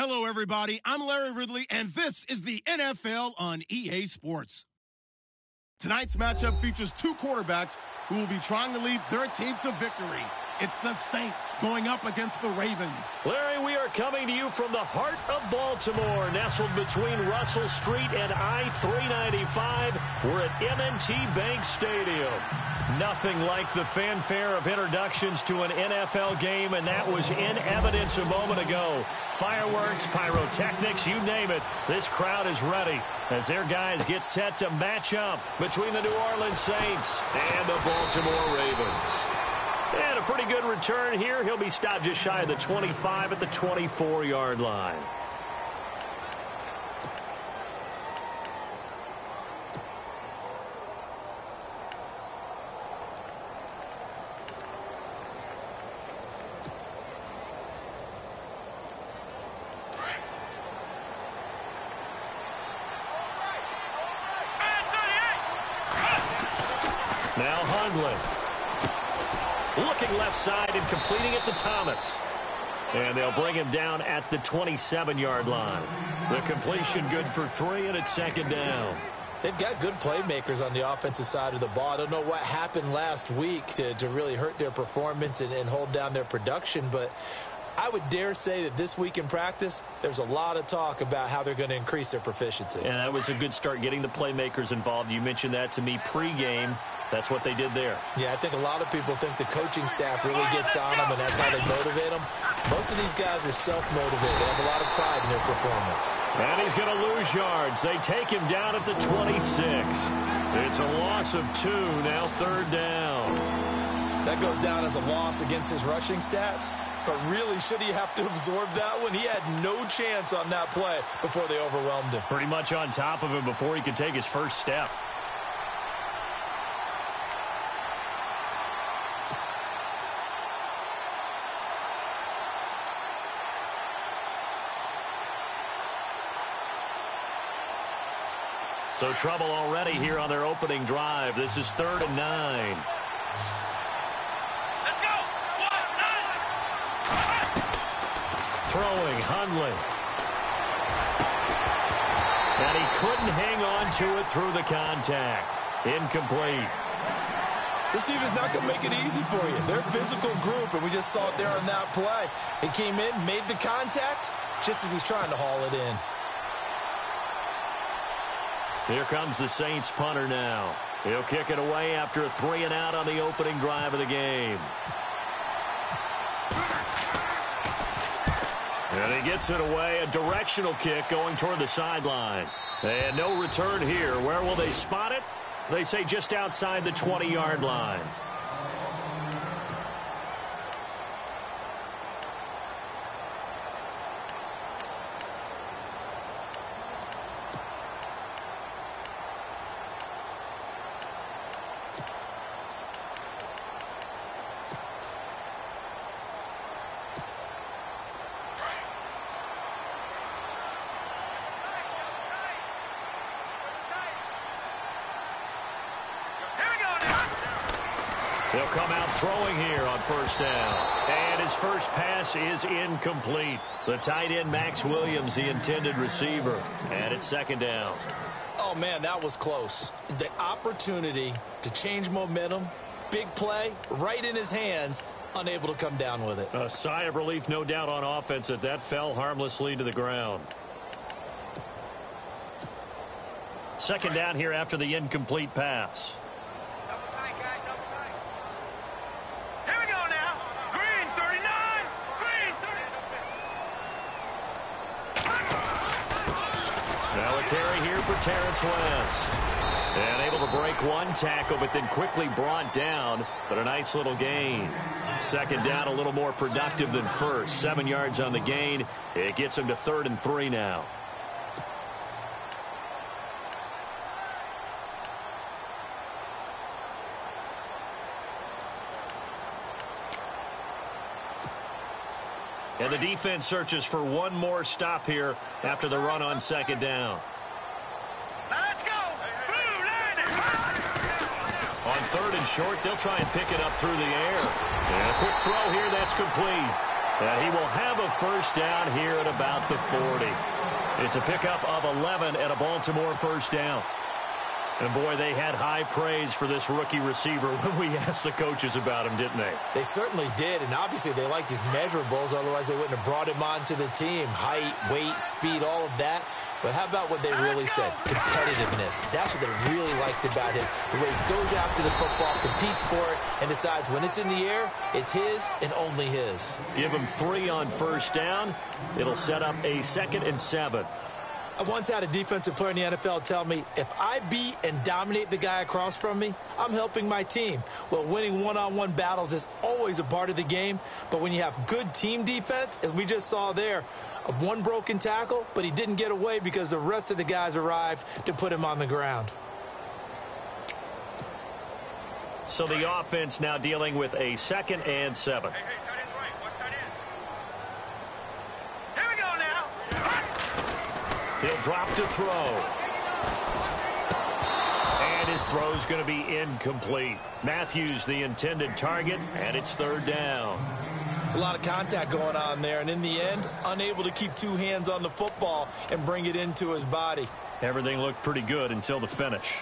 Hello, everybody. I'm Larry Ridley, and this is the NFL on EA Sports. Tonight's matchup features two quarterbacks who will be trying to lead their team to victory. It's the Saints going up against the Ravens. Larry, we are coming to you from the heart of Baltimore, nestled between Russell Street and I-395. We're at M&T Bank Stadium. Nothing like the fanfare of introductions to an NFL game, and that was in evidence a moment ago. Fireworks, pyrotechnics, you name it. This crowd is ready as their guys get set to match up between the New Orleans Saints and the Baltimore Ravens. And a pretty good return here. He'll be stopped just shy of the 25 at the 24-yard line. Now Hundley. Looking left side and completing it to Thomas. And they'll bring him down at the 27-yard line. The completion good for 3, and it's second down. They've got good playmakers on the offensive side of the ball. I don't know what happened last week to really hurt their performance and hold down their production, but I would dare say that this week in practice, there's a lot of talk about how they're going to increase their proficiency. And that was a good start getting the playmakers involved. You mentioned that to me pregame. That's what they did there. Yeah, I think a lot of people think the coaching staff really gets on them, and that's how they motivate them. Most of these guys are self-motivated. They have a lot of pride in their performance. And he's going to lose yards. They take him down at the 26. It's a loss of 2, now third down. That goes down as a loss against his rushing stats. But really, should he have to absorb that one? He had no chance on that play before they overwhelmed him. Pretty much on top of him before he could take his first step. So trouble already here on their opening drive. This is 3rd and 9. Let's go! Throwing, Hundley. And he couldn't hang on to it through the contact. Incomplete. This team is not going to make it easy for you. They're a physical group, and we just saw it there on that play. He came in, made the contact, just as he's trying to haul it in. Here comes the Saints punter now. He'll kick it away after a 3-and-out on the opening drive of the game. And he gets it away, a directional kick going toward the sideline. And no return here. Where will they spot it? They say just outside the 20-yard line. They'll come out throwing here on first down. And his first pass is incomplete. The tight end, Max Williams, the intended receiver. And it's second down. Oh, man, that was close. The opportunity to change momentum, big play, right in his hands, unable to come down with it. A sigh of relief, no doubt, on offense that fell harmlessly to the ground. Second down here after the incomplete pass. Now a carry here for Terrence West. And able to break one tackle, but then quickly brought down. But a nice little gain. Second down, a little more productive than first. 7 yards on the gain. It gets him to 3rd and 3 now. And the defense searches for one more stop here after the run on second down. Now let's go! Blue line! On 3rd and short, they'll try and pick it up through the air. And a quick throw here, that's complete. And he will have a first down here at about the 40. It's a pickup of 11 and a Baltimore first down. And, boy, they had high praise for this rookie receiver when we asked the coaches about him, didn't they? They certainly did, and obviously they liked his measurables. Otherwise, they wouldn't have brought him onto the team. Height, weight, speed, all of that. But how about what they really said? Competitiveness. That's what they really liked about him. The way he goes after the football, competes for it, and decides when it's in the air, it's his and only his. Give him 3 on first down. It'll set up a 2nd and 7. I once had a defensive player in the NFL tell me, if I beat and dominate the guy across from me, I'm helping my team. Well, winning one-on-one battles is always a part of the game, but when you have good team defense, as we just saw there, one broken tackle, but he didn't get away because the rest of the guys arrived to put him on the ground. So the offense now dealing with a 2nd and 7. Hey, tight end's right. Watch tight end. Here we go now. He'll drop to throw. And his throw's going to be incomplete. Matthews the intended target, and it's 3rd down. It's a lot of contact going on there, and in the end, unable to keep 2 hands on the football and bring it into his body. Everything looked pretty good until the finish.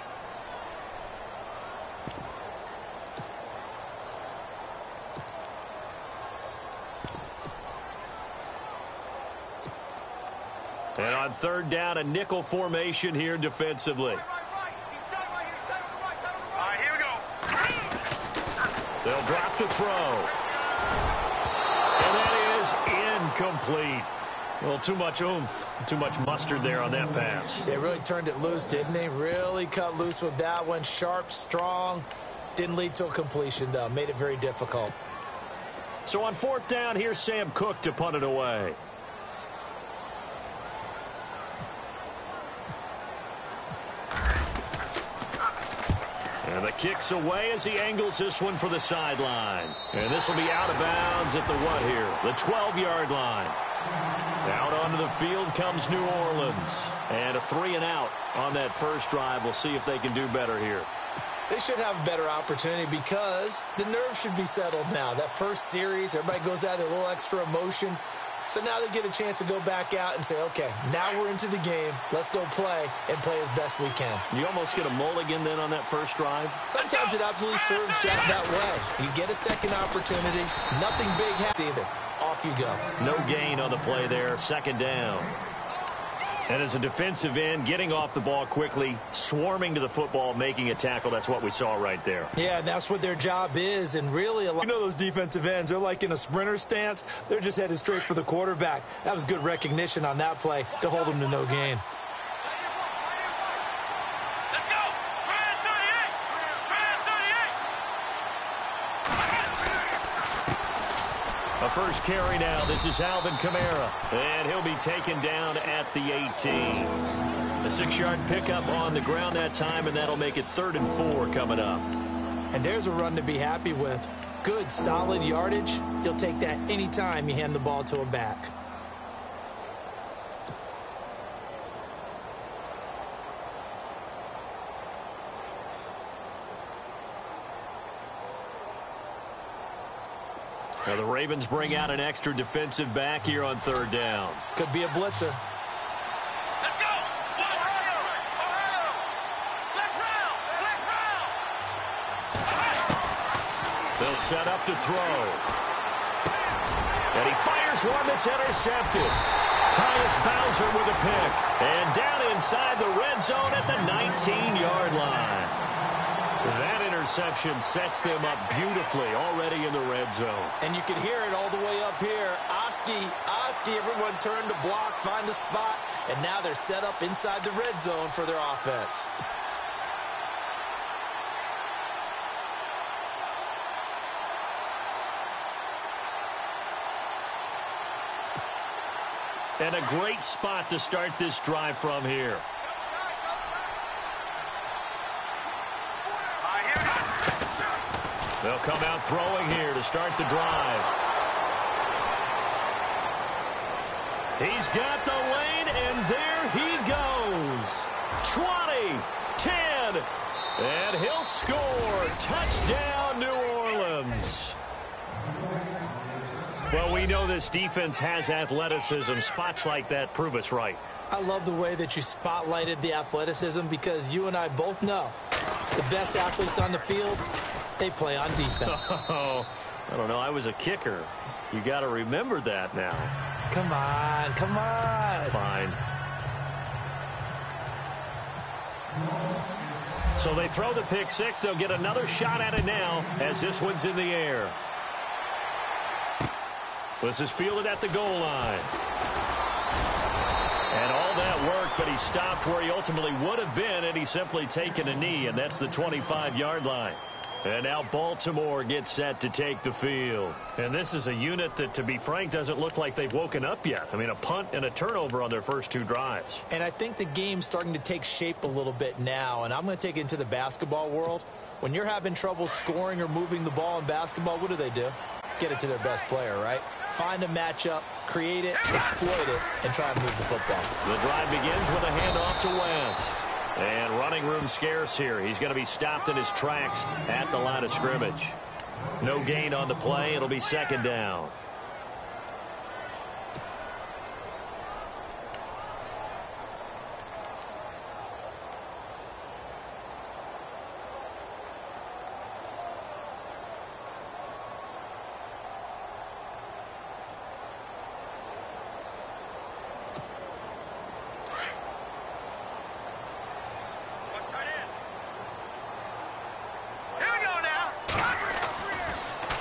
And on 3rd down, a nickel formation here defensively. All right, here we go. They'll drop to throw. And that is incomplete. Well, too much oomph, too much mustard there on that pass. They really turned it loose, didn't they? Really cut loose with that one. Sharp, strong. Didn't lead to a completion, though. Made it very difficult. So on 4th down, here's Sam Cook to punt it away. And the kick's away as he angles this one for the sideline. And this will be out of bounds at the what here? The 12-yard line. Out onto the field comes New Orleans. And a 3-and-out on that first drive. We'll see if they can do better here. They should have a better opportunity because the nerves should be settled now. That first series, everybody goes out with a little extra emotion. So now they get a chance to go back out and say, okay, now we're into the game. Let's go play and play as best we can. You almost get a mulligan then on that first drive? Sometimes it absolutely serves Jack that way. You get a second opportunity. Nothing big happens either. Off you go. No gain on the play there. 2nd down. And as a defensive end, getting off the ball quickly, swarming to the football, making a tackle, that's what we saw right there. Yeah, and that's what their job is. And really, you know those defensive ends, they're like in a sprinter stance. They're just headed straight for the quarterback. That was good recognition on that play to hold them to no gain. Let's go. Brand 38. A first carry now. This is Alvin Kamara. And he'll be taken down at the 18. A 6-yard pickup on the ground that time, and that'll make it 3rd and 4 coming up. And there's a run to be happy with. Good, solid yardage. You'll take that anytime you hand the ball to a back. Now the Ravens bring out an extra defensive back here on 3rd down. Could be a blitzer. Let's go. Ohio. Let's round. They'll set up to throw. And he fires one that's intercepted. Tyus Bowser with a pick. And down inside the red zone at the 19-yard line. That interception sets them up beautifully already in the red zone. And you can hear it all the way up here. Oski, everyone turned to block, find a spot, and now they're set up inside the red zone for their offense. And a great spot to start this drive from here. They'll come out throwing here to start the drive. He's got the lane, and there he goes. 20, 10, and he'll score. Touchdown, New Orleans. Well, we know this defense has athleticism. Spots like that prove us right. I love the way that you spotlighted the athleticism because you and I both know the best athletes on the field, they play on defense. Oh, I don't know. I was a kicker. You got to remember that now. Come on, come on. Fine. So they throw the pick six. They'll get another shot at it now as this one's in the air. This is fielded at the goal line. And all that worked, but he stopped where he ultimately would have been, and he's simply taken a knee, and that's the 25-yard line. And now Baltimore gets set to take the field. And this is a unit that, to be frank, doesn't look like they've woken up yet. I mean, a punt and a turnover on their first two drives. And I think the game's starting to take shape a little bit now, and I'm going to take it into the basketball world. When you're having trouble scoring or moving the ball in basketball, what do? Get it to their best player, right? Find a matchup, create it, exploit it, and try and move the football. The drive begins with a handoff to West. And running room scarce here. He's going to be stopped in his tracks at the line of scrimmage. No gain on the play. It'll be second down.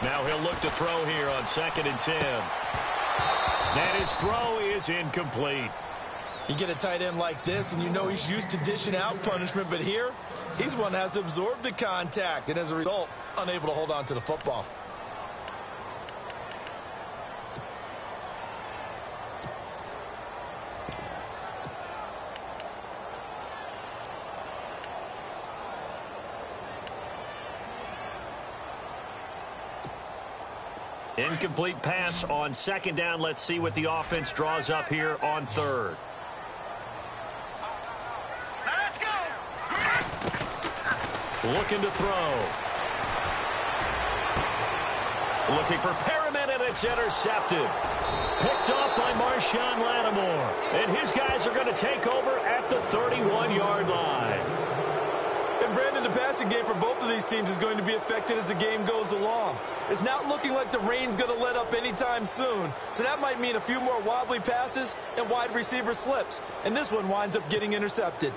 Now he'll look to throw here on 2nd and 10. And his throw is incomplete. You get a tight end like this, and you know he's used to dishing out punishment, but here, he's one that has to absorb the contact, and as a result, unable to hold on to the football. Incomplete pass on 2nd down. Let's see what the offense draws up here on 3rd. Let's go. Looking to throw. Looking for Perriman, and it's intercepted. Picked off by Marshawn Lattimore. And his guys are going to take over at the 31-yard line. And Brandon, the passing game for both of these teams is going to be affected as the game goes along. It's not looking like the rain's going to let up anytime soon. So that might mean a few more wobbly passes and wide receiver slips. And this one winds up getting intercepted.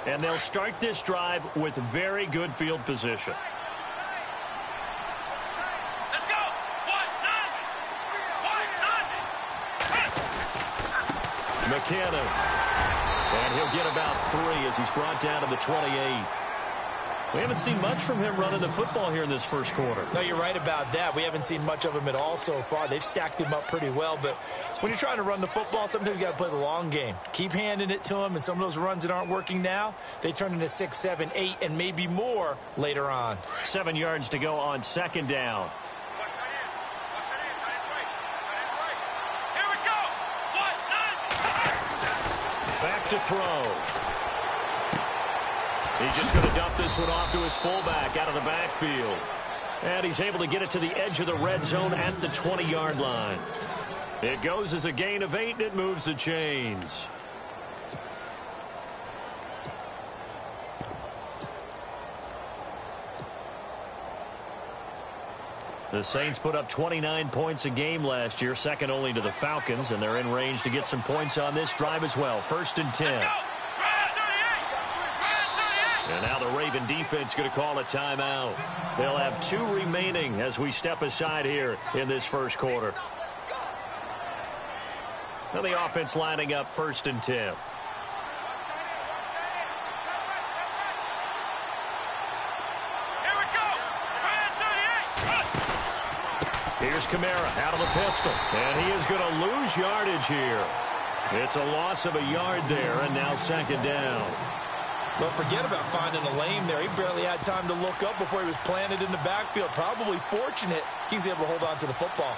And they'll start this drive with very good field position. McKinnon. And he'll get about 3 as he's brought down to the 28. We haven't seen much from him running the football here in this first quarter. No, you're right about that. We haven't seen much of him at all so far. They've stacked him up pretty well, but when you're trying to run the football, sometimes you got to play the long game. Keep handing it to him, and some of those runs that aren't working now, they turn into 6, 7, 8, and maybe more later on. 7 yards to go on 2nd down. Back to throw. He's just going to dump this one off to his fullback out of the backfield. And he's able to get it to the edge of the red zone at the 20-yard line. It goes as a gain of 8, and it moves the chains. The Saints put up 29 points a game last year, second only to the Falcons, and they're in range to get some points on this drive as well. 1st and 10. And now the Raven defense going to call a timeout. They'll have 2 remaining as we step aside here in this first quarter. Now the offense lining up 1st and 10. Here's Kamara out of the pistol, and he is going to lose yardage here. It's a loss of a yard there, and now 2nd down. Well, forget about finding a lane there. He barely had time to look up before he was planted in the backfield. Probably fortunate he's able to hold on to the football.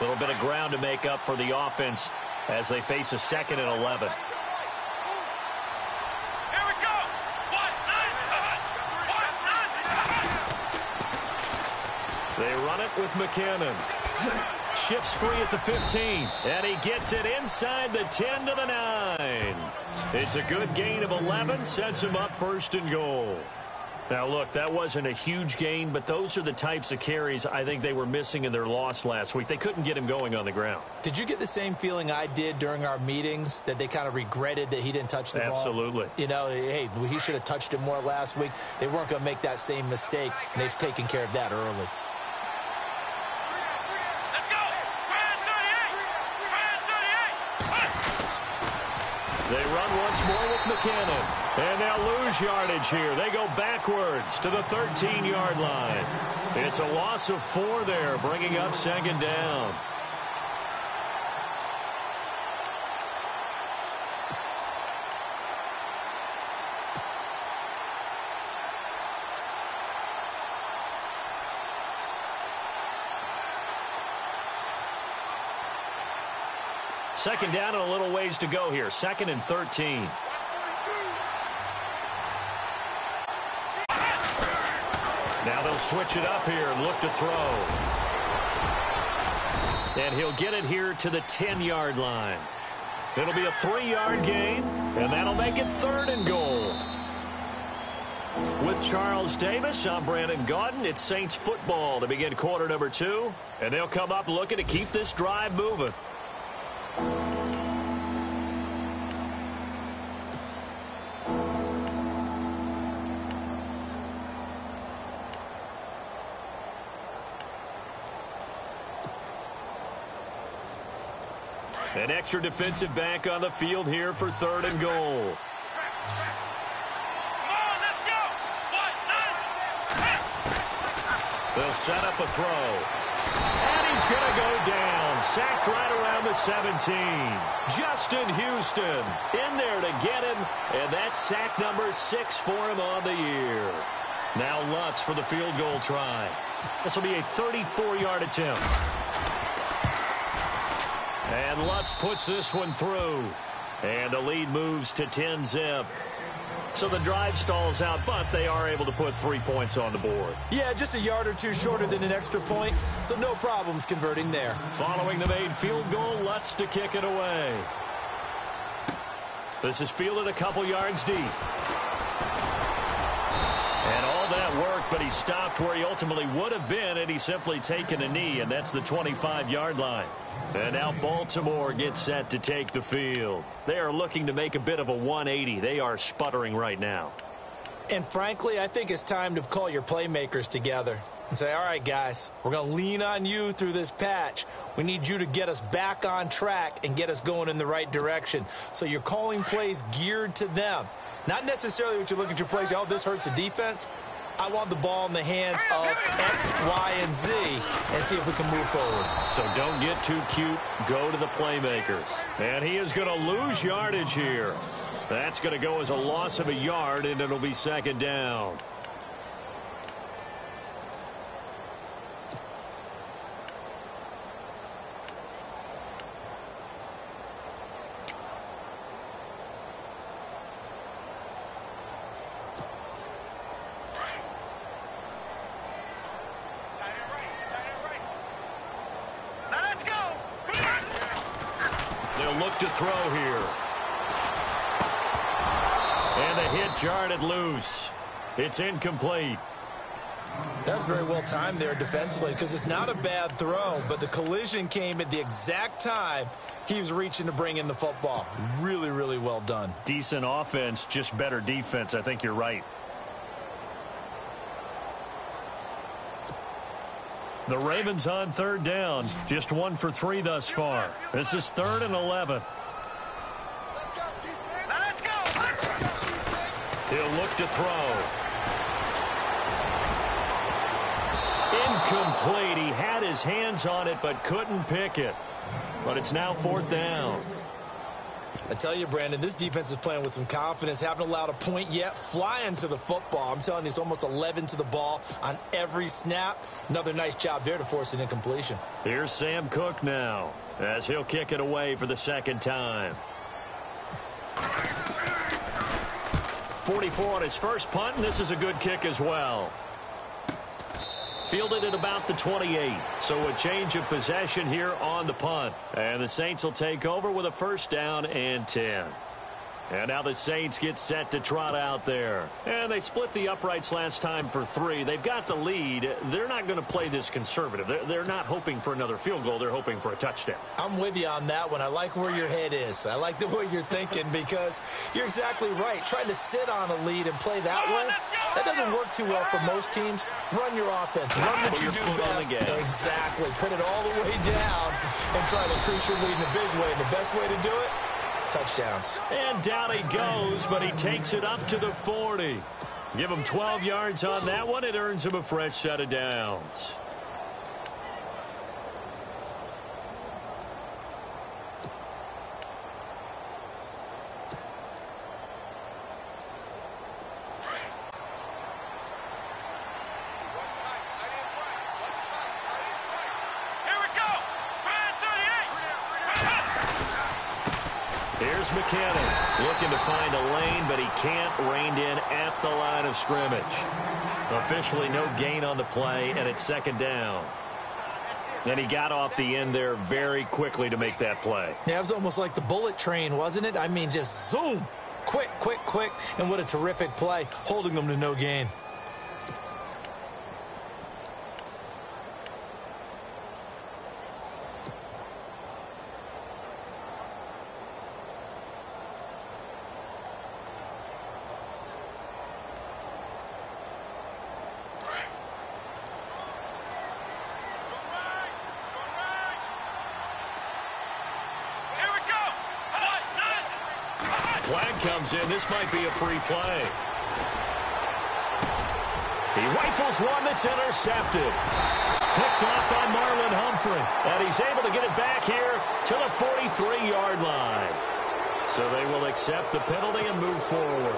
A little bit of ground to make up for the offense as they face a 2nd and 11. Here we go. They run it with McKinnon. Shifts free at the 15. And he gets it inside the 10 to the 9. It's a good gain of 11. Sets him up 1st and goal. Now, look, that wasn't a huge gain, but those are the types of carries I think they were missing in their loss last week. They couldn't get him going on the ground. Did you get the same feeling I did during our meetings, that they kind of regretted that he didn't touch the ball? Absolutely. You know, hey, he should have touched it more last week. They weren't going to make that same mistake, and they've taken care of that early. Let's go. Brand 38. They run once more with McKinnon. And they'll lose yardage here. They go backwards to the 13-yard line. It's a loss of 4 there, bringing up 2nd down. Second down and a little ways to go here. 2nd and 13. Now they'll switch it up here and look to throw. And he'll get it here to the 10-yard line. It'll be a 3-yard gain, and that'll make it 3rd and goal. With Charles Davis, I'm Brandon Gaudin. It's Saints football to begin quarter number 2. And they'll come up looking to keep this drive moving. An extra defensive back on the field here for 3rd and goal. Come on, let's go. They'll set up a throw. And he's going to go down. Sacked right around the 17. Justin Houston in there to get him. And that's sack number 6 for him on the year. Now Lutz for the field goal try. This will be a 34-yard attempt. And Lutz puts this one through. And the lead moves to 10-zip. So the drive stalls out, but they are able to put 3 points on the board. Yeah, just a yard or two shorter than an extra point, so no problems converting there. Following the made field goal, Lutz to kick it away. This is fielded a couple yards deep. And all that work, but he stopped where he ultimately would have been had he simply taken a knee, and that's the 25-yard line. And now Baltimore gets set to take the field. They are looking to make a bit of a 180. They are sputtering right now. And frankly, I think it's time to call your playmakers together and say, all right, guys, we're going to lean on you through this patch. We need you to get us back on track and get us going in the right direction. So you're calling plays geared to them. Not necessarily what you look at your plays, oh, this hurts the defense. I want the ball in the hands of X, Y, and Z and see if we can move forward. So don't get too cute. Go to the playmakers. And he is going to lose yardage here. That's going to go as a loss of a yard, and it'll be 2nd down. Look to throw here. And the hit jarred loose. It's incomplete. That's very well timed there defensively because it's not a bad throw, but the collision came at the exact time he was reaching to bring in the football. Really, really well done. Decent offense, just better defense. I think you're right. The Ravens on 3rd down. Just 1 for 3 thus far. This is 3rd and 11. Let's go. He'll look to throw. Incomplete. He had his hands on it but couldn't pick it. But it's now 4th down. I tell you, Brandon, this defense is playing with some confidence. Haven't allowed a point yet. Flying to the football. I'm telling you, it's almost 11 to the ball on every snap. Another nice job there to force an incompletion. Here's Sam Cook now as he'll kick it away for the second time. 44 on his first punt, and this is a good kick as well. Fielded at about the 28. So a change of possession here on the punt. And the Saints will take over with a first down and 10. And now the Saints get set to trot out there. And they split the uprights last time for 3. They've got the lead. They're not going to play this conservative. They're not hoping for another field goal. They're hoping for a touchdown. I'm with you on that one. I like where your head is. I like the way you're thinking because you're exactly right. Trying to sit on a lead and play that way, that doesn't work too well for most teams. Run your offense. Run what you do best. Exactly. Put it all the way down and try to increase your lead in a big way. And the best way to do it, touchdowns. And down he goes, but he takes it up to the 40. Give him 12 yards on that one. It earns him a fresh set of downs. McKinnon looking to find a lane, but he can't. Reined in at the line of scrimmage. Officially no gain on the play, and it's second down. And he got off the end there very quickly to make that play. Yeah, it was almost like the bullet train, wasn't it? I mean, just zoom. Quick, quick, quick. And what a terrific play, holding them to no gain. Flag comes in. This might be a free play. He rifles one that's intercepted. Picked off by Marlon Humphrey. And he's able to get it back here to the 43-yard line. So they will accept the penalty and move forward.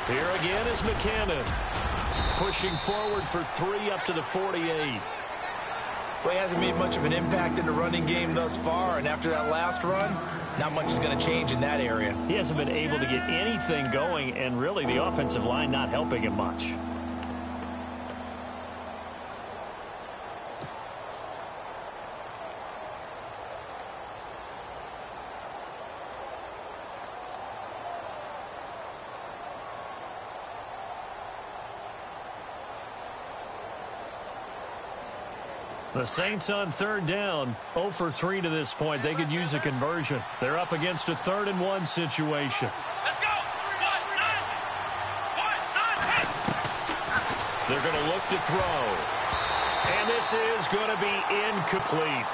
Here again is McKinnon. Pushing forward for 3 up to the 48. Well, he hasn't made much of an impact in the running game thus far, and after that last run, not much is going to change in that area. He hasn't been able to get anything going, and really the offensive line not helping him much. The Saints on third down, 0 for 3 to this point. They could use a conversion. They're up against a 3rd and 1 situation. Let's go. They're going to look to throw. And this is going to be incomplete.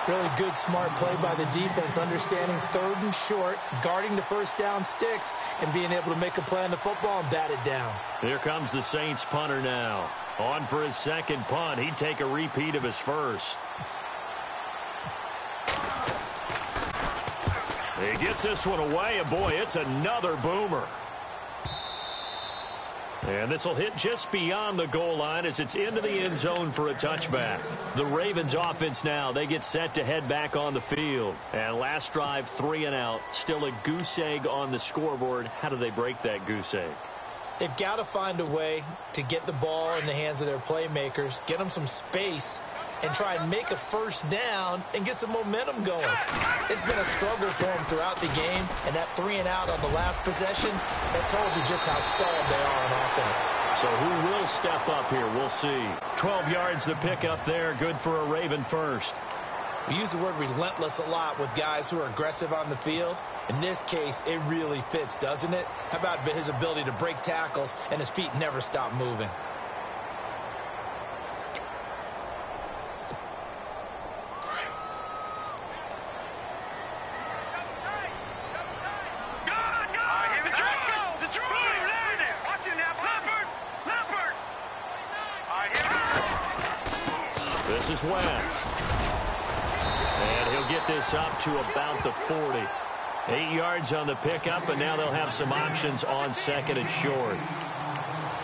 Really good, smart play by the defense, understanding 3rd and short, guarding the first down sticks, and being able to make a play on the football and bat it down. Here comes the Saints punter now. On for his second punt. He'd take a repeat of his first. He gets this one away, and boy, it's another boomer. And this will hit just beyond the goal line as it's into the end zone for a touchback. The Ravens offense now, they get set to head back on the field. And last drive, 3 and out. Still a goose egg on the scoreboard. How do they break that goose egg? They've got to find a way to get the ball in the hands of their playmakers, get them some space, and try and make a first down and get some momentum going. It's been a struggle for them throughout the game, and that 3 and out on the last possession, that told you just how stalled they are on offense. So who will step up here? We'll see. 12 yards to pick up there. Good for a Raven first. We use the word relentless a lot with guys who are aggressive on the field. In this case, it really fits, doesn't it? How about his ability to break tackles and his feet never stop moving? This is West. And he'll get this up to about the 40. 8 yards on the pickup, and now they'll have some options on second and short.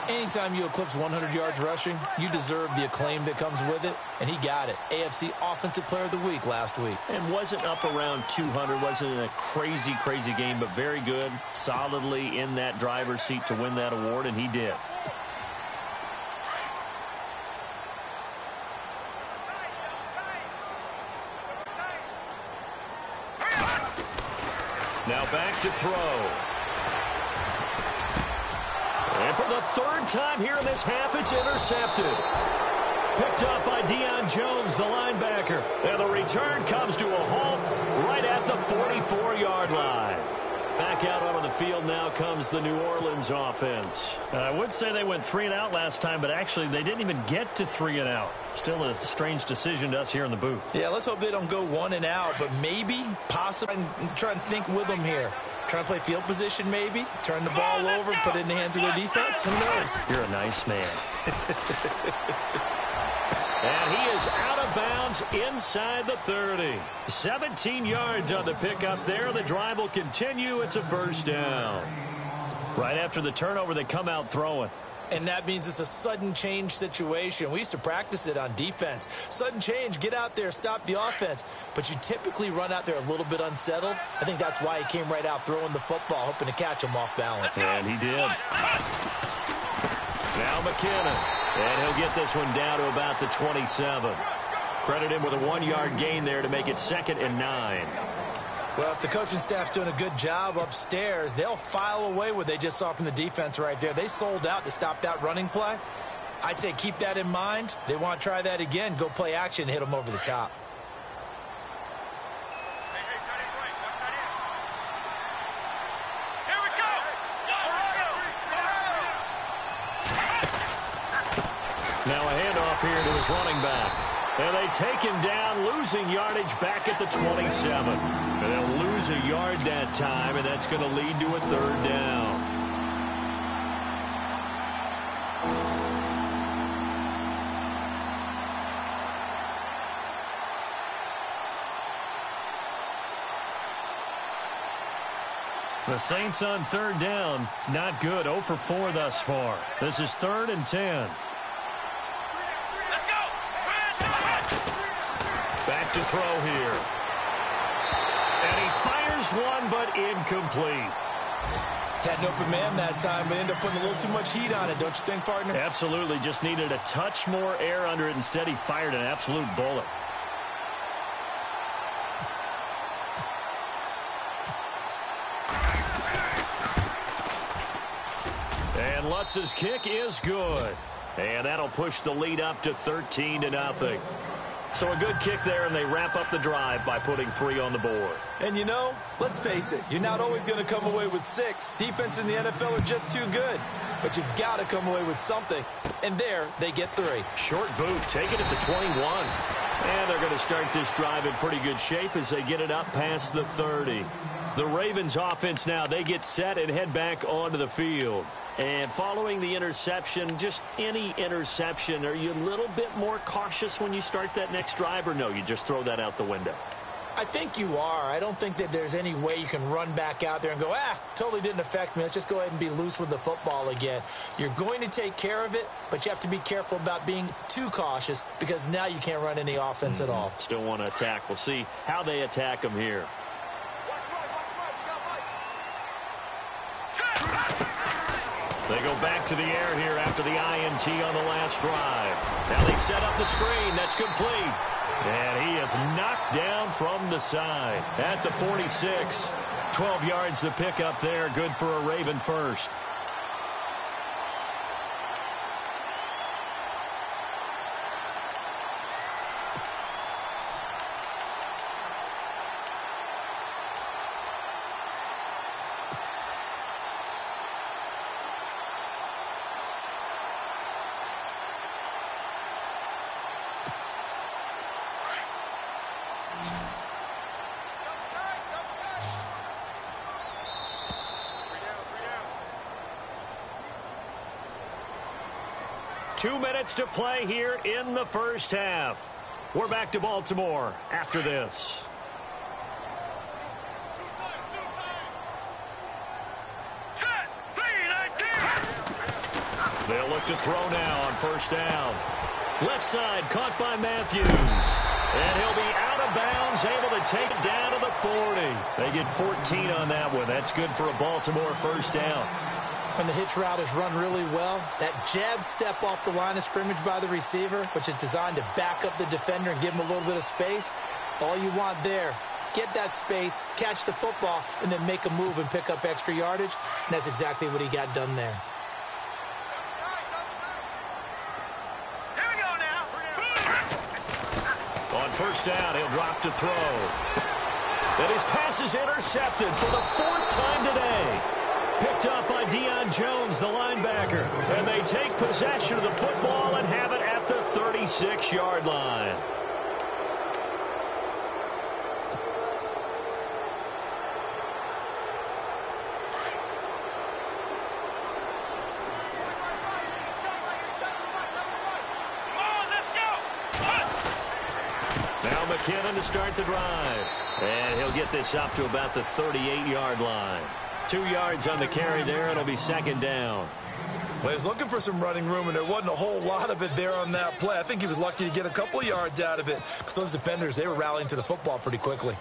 Anytime you eclipse 100 yards rushing, you deserve the acclaim that comes with it, and he got it. AFC Offensive Player of the Week last week. And wasn't up around 200, wasn't a crazy game, but very good, solidly in that driver's seat to win that award, and he did. Now back to throw. And for the third time here in this half, it's intercepted. Picked up by Deion Jones, the linebacker. And the return comes to a halt right at the 44-yard line. Back out onto the field now comes the New Orleans offense. I would say they went 3 and out last time, but actually they didn't even get to 3 and out. Still a strange decision to us here in the booth. Yeah, let's hope they don't go 1 and out, but maybe, possibly, I'm trying to think with them here. Trying to play field position maybe, turn the ball over, put it in the hands of their defense. Who knows? You're a nice man. And he is out of bounds inside the 30. 17 yards on the pickup there. The drive will continue. It's a first down. Right after the turnover, they come out throwing. And that means it's a sudden change situation. We used to practice it on defense. Sudden change, get out there, stop the offense. But you typically run out there a little bit unsettled. I think that's why he came right out throwing the football, hoping to catch him off balance. And he did. Now McKinnon. And he'll get this one down to about the 27. Credit him with a 1-yard gain there to make it 2nd and 9. Well, if the coaching staff's doing a good job upstairs, they'll file away what they just saw from the defense right there. They sold out to stop that running play. I'd say keep that in mind. They want to try that again. Go play action, hit them over the top. Now a handoff here to his running back. And they take him down, losing yardage back at the 27. And they'll lose a yard that time, and that's going to lead to a 3rd down. The Saints on 3rd down, not good. 0 for 4 thus far. This is 3rd and 10. Back to throw here. And he fires one, but incomplete. Had an open man that time, but ended up putting a little too much heat on it, don't you think, partner? Absolutely. Just needed a touch more air under it. Instead, he fired an absolute bullet. And Lutz's kick is good. And that'll push the lead up to 13-0. So a good kick there, and they wrap up the drive by putting 3 on the board. And you know, let's face it, you're not always going to come away with 6. Defense in the NFL are just too good. But you've got to come away with something. And there, they get 3. Short boot, take it at the 21. And they're going to start this drive in pretty good shape as they get it up past the 30. The Ravens offense now, they get set and head back onto the field. And following the interception, just any interception, are you a little bit more cautious when you start that next drive, or no, you just throw that out the window? I think you are. I don't think that there's any way you can run back out there and go, totally didn't affect me. Let's just go ahead and be loose with the football again. You're going to take care of it, but you have to be careful about being too cautious because now you can't run any offense at all. Still want to attack. We'll see how they attack them here. They go back to the air here after the INT on the last drive. Now they set up the screen. That's complete. And he is knocked down from the side at the 46. 12 yards to pick up there. Good for a Raven first. 2 minutes to play here in the first half. We're back to Baltimore after this. They'll look to throw now on first down. Left side caught by Matthews. And he'll be out of bounds, able to take it down to the 40. They get 14 on that one. That's good for a Baltimore first down. When the hitch route is run really well, that jab step off the line of scrimmage by the receiver, which is designed to back up the defender and give him a little bit of space, all you want there, get that space, catch the football, and then make a move and pick up extra yardage. And that's exactly what he got done there. On first down, he'll drop to throw. And his pass is intercepted for the 4th time today. Picked up by Deion Jones, the linebacker. And they take possession of the football and have it at the 36-yard line. McKinnon to start the drive. And he'll get this up to about the 38-yard line. 2 yards on the carry there. It'll be second down. Well, he was looking for some running room, and there wasn't a whole lot of it there on that play. I think he was lucky to get a couple of yards out of it because those defenders, they were rallying to the football pretty quickly.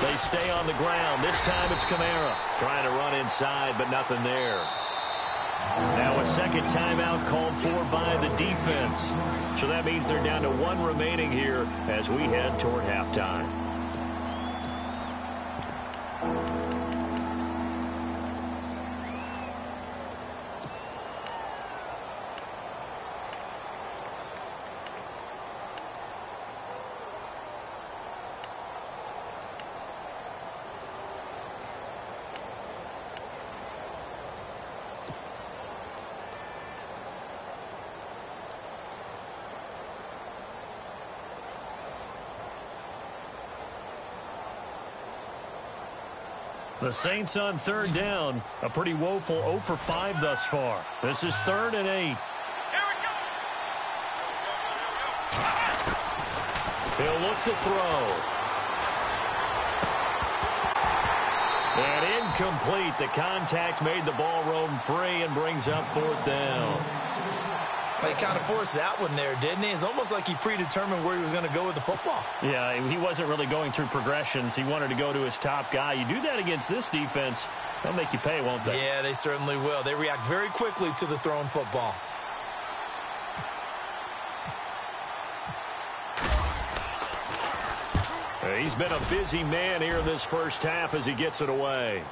They stay on the ground. This time it's Kamara trying to run inside, but nothing there. Now a second timeout called for by the defense. So that means they're down to 1 remaining here as we head toward halftime. The Saints on third down. A pretty woeful 0 for 5 thus far. This is 3rd and 8. He'll look to throw. And incomplete. The contact made the ball roam free and brings up 4th down. He kind of forced that one there, didn't he? It's almost like he predetermined where he was going to go with the football. Yeah, he wasn't really going through progressions. He wanted to go to his top guy. You do that against this defense, they'll make you pay, won't they? Yeah, they certainly will. They react very quickly to the thrown football. He's been a busy man here in this first half as he gets it away.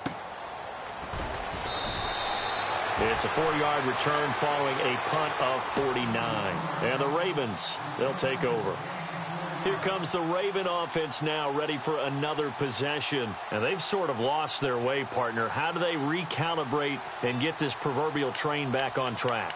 It's a 4-yard return following a punt of 49. And the Ravens, they'll take over. Here comes the Raven offense now, ready for another possession. And they've sort of lost their way, partner. How do they recalibrate and get this proverbial train back on track?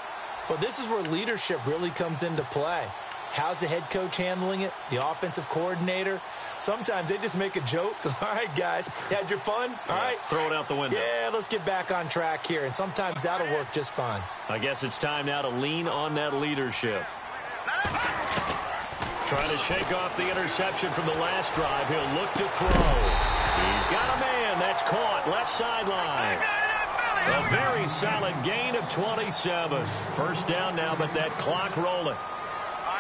Well, this is where leadership really comes into play. How's the head coach handling it? The offensive coordinator? Sometimes they just make a joke. All right, guys, had your fun? All right. Throw it out the window. Yeah, let's get back on track here. And sometimes that'll work just fine. I guess it's time now to lean on that leadership. Trying to shake off the interception from the last drive. He'll look to throw. He's got a man. That's caught. Left sideline. A very solid gain of 27. First down now, but that clock rolling.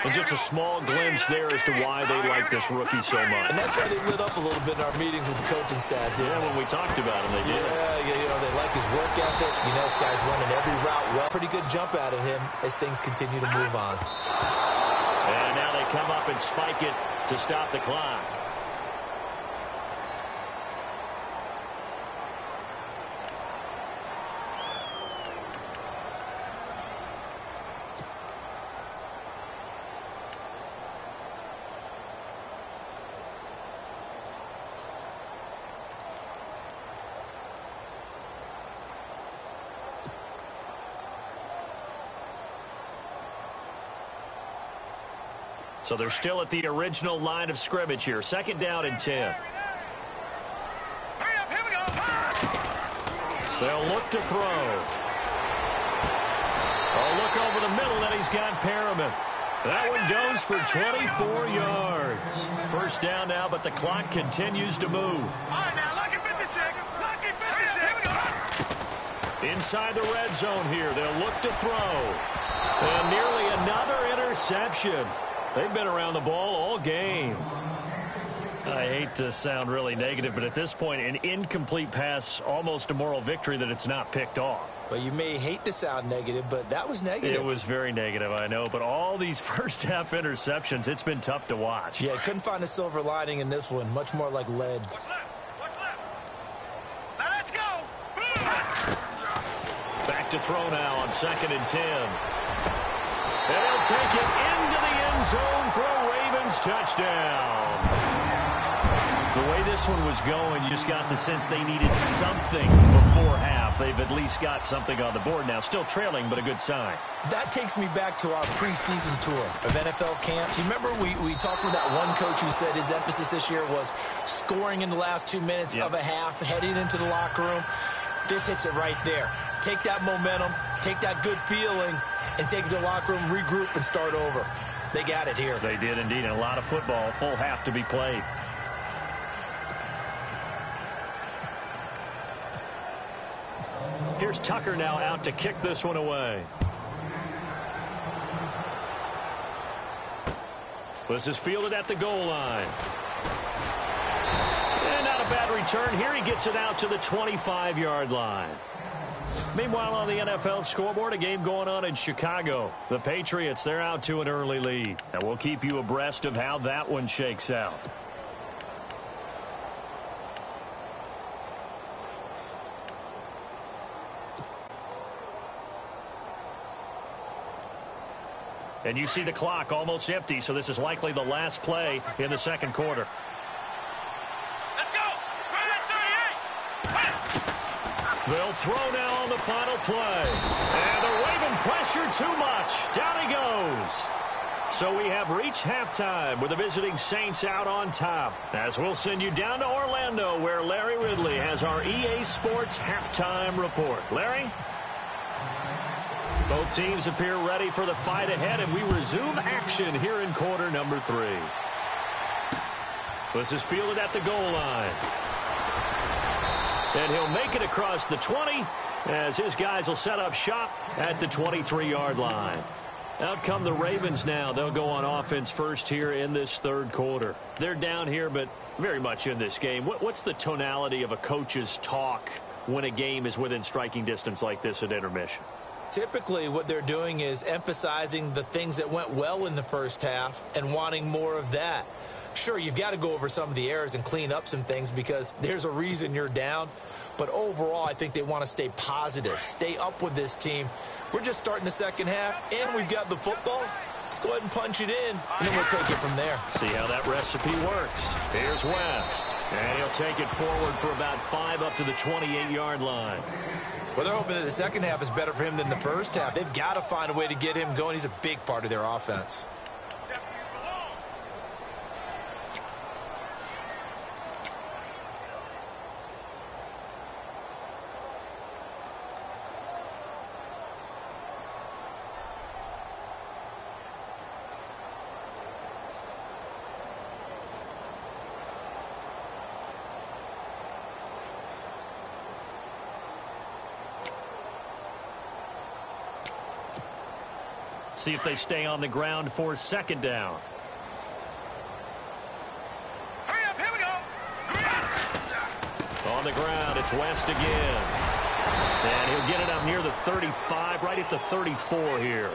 And just a small glimpse there as to why they like this rookie so much. And that's why they lit up a little bit in our meetings with the coaching staff, didn't Yeah, when we talked about him, they did. Yeah, you know, they like his work ethic. You know, this guy's running every route well. Pretty good jump out of him as things continue to move on. And now they come up and spike it to stop the clock. So they're still at the original line of scrimmage here. 2nd down and 10. Hurry up, here we go. They'll look to throw. Oh, look over the middle, and he's got Perriman. That one goes for 24 yards. 1st down now, but the clock continues to move. All right, now, lucky 56. Lucky 56. Here we go. Inside the red zone here, they'll look to throw. And nearly another interception. They've been around the ball all game. I hate to sound really negative, but at this point, an incomplete pass, almost a moral victory that it's not picked off. Well, you may hate to sound negative, but that was negative. It was very negative, I know. But all these first-half interceptions, it's been tough to watch. Yeah, couldn't find a silver lining in this one. Much more like lead. What's left? What's left? Now, let's go. Back to throw now on 2nd and 10. And he'll take it into the end zone for a Ravens touchdown. The way this one was going, you just got the sense they needed something before half. They've at least got something on the board now. Still trailing, but a good sign. That takes me back to our preseason tour of NFL camps. You remember we talked with that one coach who said his emphasis this year was scoring in the last 2 minutes of a half, heading into the locker room. This hits it right there. Take that momentum, take that good feeling, and take it to the locker room, regroup, and start over. They got it here. They did indeed, and a lot of football, full half to be played. Here's Tucker now out to kick this one away. This is fielded at the goal line. And not a bad return here. He gets it out to the 25-yard line. Meanwhile, on the NFL scoreboard, a game going on in Chicago. The Patriots, they're out to an early lead. And we'll keep you abreast of how that one shakes out. And you see the clock almost empty, so this is likely the last play in the 2nd quarter. Let's go. They'll throw now on the final play. And the Raven pressure too much. Down he goes. So we have reached halftime with the visiting Saints out on top. As we'll send you down to Orlando, where Larry Ridley has our EA Sports halftime report. Larry? Both teams appear ready for the fight ahead, and we resume action here in quarter number 3. This is fielded at the goal line. And he'll make it across the 20 as his guys will set up shop at the 23-yard line. Out come the Ravens now. They'll go on offense first here in this 3rd quarter. They're down here, but very much in this game. What's the tonality of a coach's talk when a game is within striking distance like this at intermission? Typically, what they're doing is emphasizing the things that went well in the first half and wanting more of that. Sure, you've got to go over some of the errors and clean up some things because there's a reason you're down. But overall, I think they want to stay positive, stay up with this team. We're just starting the 2nd half, and we've got the football. Let's go ahead and punch it in, and then we'll take it from there. See how that recipe works. Here's West, and he'll take it forward for about 5 up to the 28-yard line. Well, they're hoping that the 2nd half is better for him than the first half. They've got to find a way to get him going. He's a big part of their offense. See if they stay on the ground for 2nd down. Hurry up, here we go. On the ground, it's West again. And he'll get it up near the 35, right at the 34 here.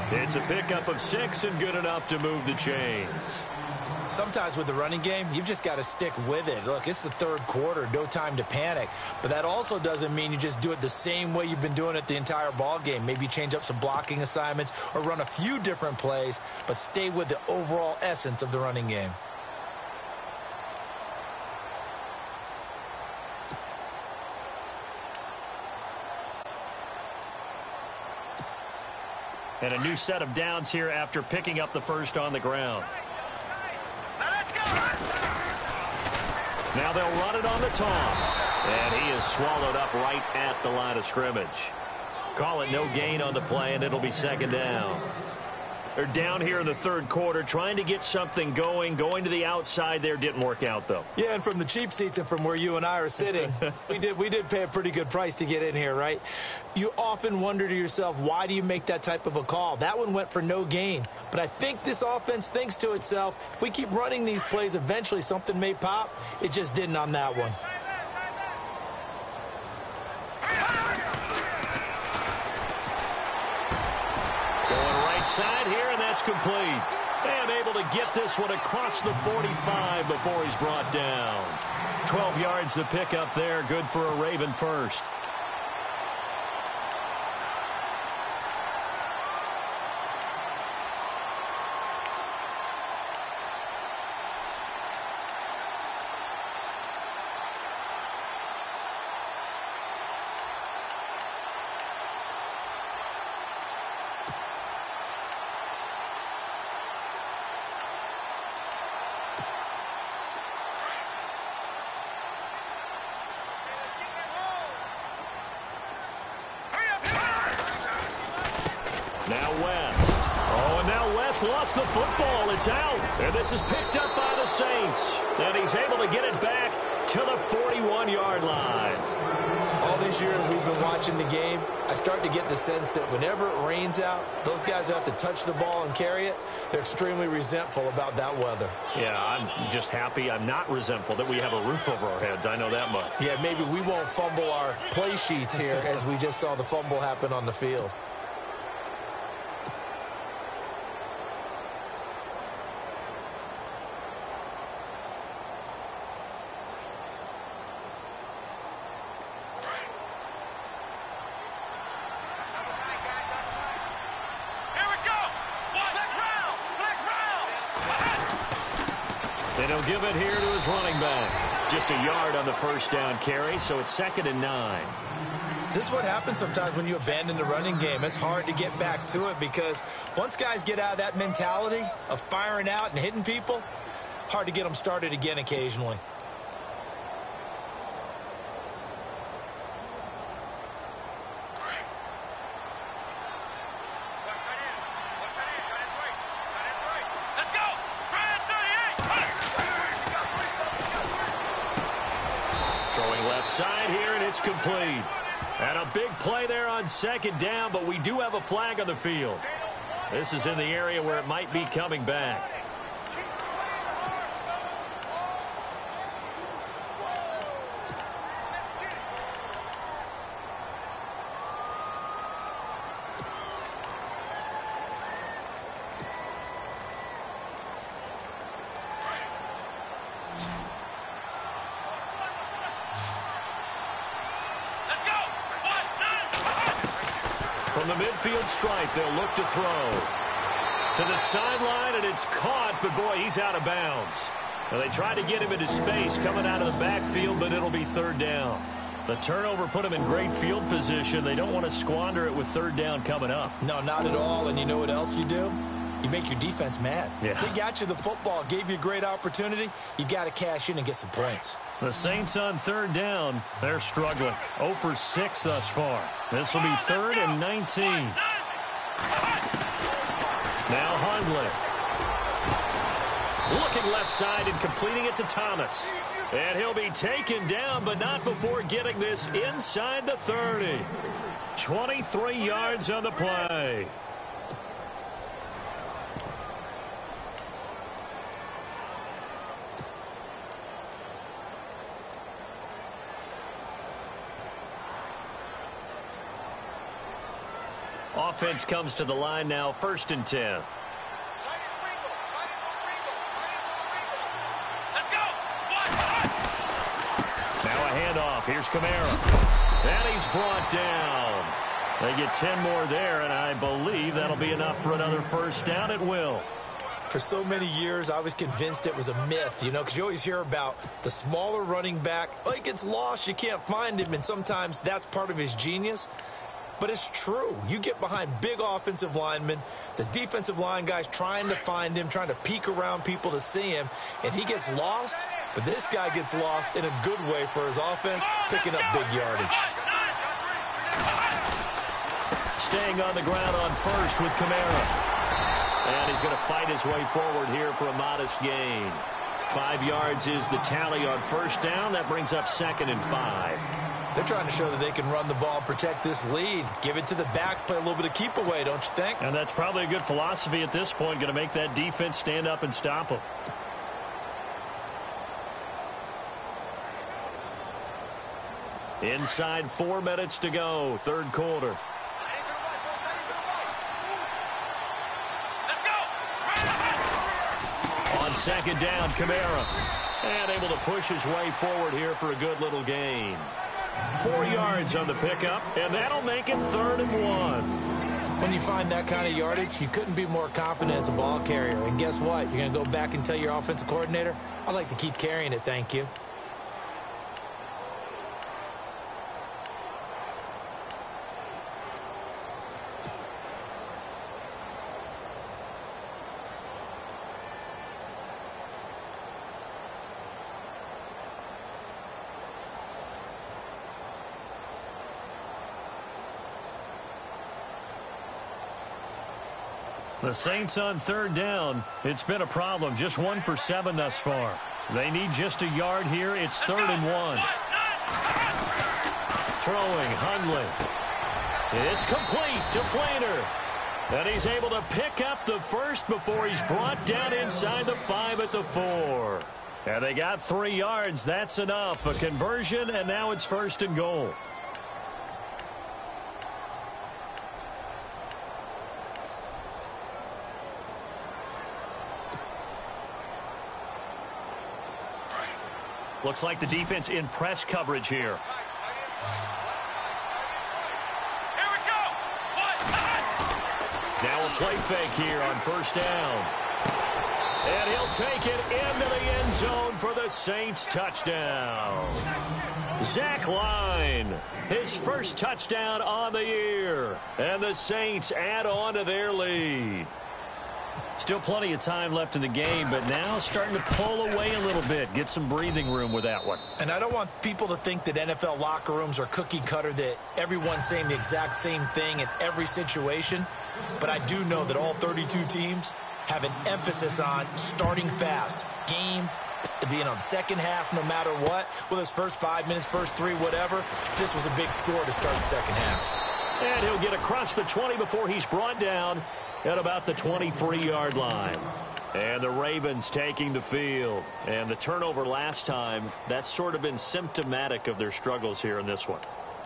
It's a pickup of 6 and good enough to move the chains. Sometimes with the running game, you've just got to stick with it. Look, it's the 3rd quarter, no time to panic. But that also doesn't mean you just do it the same way you've been doing it the entire ball game. Maybe change up some blocking assignments or run a few different plays, but stay with the overall essence of the running game. And a new set of downs here after picking up the first on the ground. Let's go. Now they'll run it on the toss. And he is swallowed up right at the line of scrimmage. Call it no gain on the play, and it'll be second down. They're down here in the third quarter, trying to get something going to the outside there. Didn't work out, though. Yeah, and from the cheap seats and from where you and I are sitting, we did pay a pretty good price to get in here, right? You often wonder to yourself, why do you make that type of a call? That one went for no gain. But I think this offense thinks to itself, if we keep running these plays, eventually something may pop. It just didn't on that one. Side here, and that's complete. And able to get this one across the 45 before he's brought down. 12 yards to pick up there. Good for a Raven first. Now West. Oh, and now West lost the football. It's out. And this is picked up by the Saints. And he's able to get it back to the 41-yard line. All these years we've been watching the game, I start to get the sense that whenever it rains out, those guys who have to touch the ball and carry it, they're extremely resentful about that weather. Yeah, I'm just happy I'm not resentful that we have a roof over our heads. I know that much. Yeah, maybe we won't fumble our play sheets here as we just saw the fumble happen on the field. And he'll give it here to his running back. Just a yard on the first down carry, so it's 2nd and 9. This is what happens sometimes when you abandon the running game. It's hard to get back to it because once guys get out of that mentality of firing out and hitting people, hard to get them started again occasionally. Side here, and it's complete. And a big play there on 2nd down, but we do have a flag on the field. This is in the area where it might be coming back. From the midfield stripe, they'll look to throw. To the sideline, and it's caught, but boy, he's out of bounds. Now, they try to get him into space coming out of the backfield, but it'll be 3rd down. The turnover put him in great field position. They don't want to squander it with 3rd down coming up. No, not at all. And you know what else you do? You make your defense mad. Yeah. They got you the football, gave you a great opportunity. You got to cash in and get some points. The Saints on 3rd down, they're struggling. 0 for 6 thus far. This will be 3rd and 19. Now Hundley. Looking left side and completing it to Thomas. And he'll be taken down, but not before getting this inside the 30. 23 yards on the play. Offense comes to the line now, 1st and 10. Now a handoff. Here's Kamara. And he's brought down. They get 10 more there, and I believe that'll be enough for another 1st down. It will. For so many years, I was convinced it was a myth, you know, because you always hear about the smaller running back. Oh, he gets lost, you can't find him, and sometimes that's part of his genius. but it's true. You get behind big offensive linemen, the defensive line guys trying to find him, trying to peek around people to see him, and he gets lost, but this guy gets lost in a good way for his offense, picking up big yardage. Staying on the ground on first with Kamara. And he's going to fight his way forward here for a modest gain. 5 yards is the tally on first down. That brings up 2nd and 5. They're trying to show that they can run the ball and protect this lead. Give it to the backs, play a little bit of keep away, don't you think? And that's probably a good philosophy at this point. Going to make that defense stand up and stop them. Inside 4 minutes to go, third quarter. On second down, Kamara. And able to push his way forward here for a good little gain. 4 yards on the pickup, and that'll make it 3rd and 1. When you find that kind of yardage, you couldn't be more confident as a ball carrier. And guess what? You're going to go back and tell your offensive coordinator, I'd like to keep carrying it, thank you. The Saints on 3rd down. It's been a problem. Just 1 for 7 thus far. They need just a yard here. It's 3rd and 1. Throwing, Hundley. It's complete to Flainer. And he's able to pick up the first before he's brought down inside the 5 at the 4. And they got 3 yards. That's enough. A conversion, and now it's 1st and goal. Looks like the defense in press coverage here. Here we go. Now a play fake here on first down. And he'll take it into the end zone for the Saints touchdown. Zach Line, his first touchdown on the year. And the Saints add on to their lead. Still plenty of time left in the game, but now starting to pull away a little bit. Get some breathing room with that one. And I don't want people to think that NFL locker rooms are cookie cutter, that everyone's saying the exact same thing in every situation. But I do know that all 32 teams have an emphasis on starting fast. Game, the second half, no matter what. Whether it's first 5 minutes, first 3, whatever. This was a big score to start the second half. And he'll get across the 20 before he's brought down at about the 23-yard line. And the Ravens taking the field. And the turnover last time, that's sort of been symptomatic of their struggles here in this one.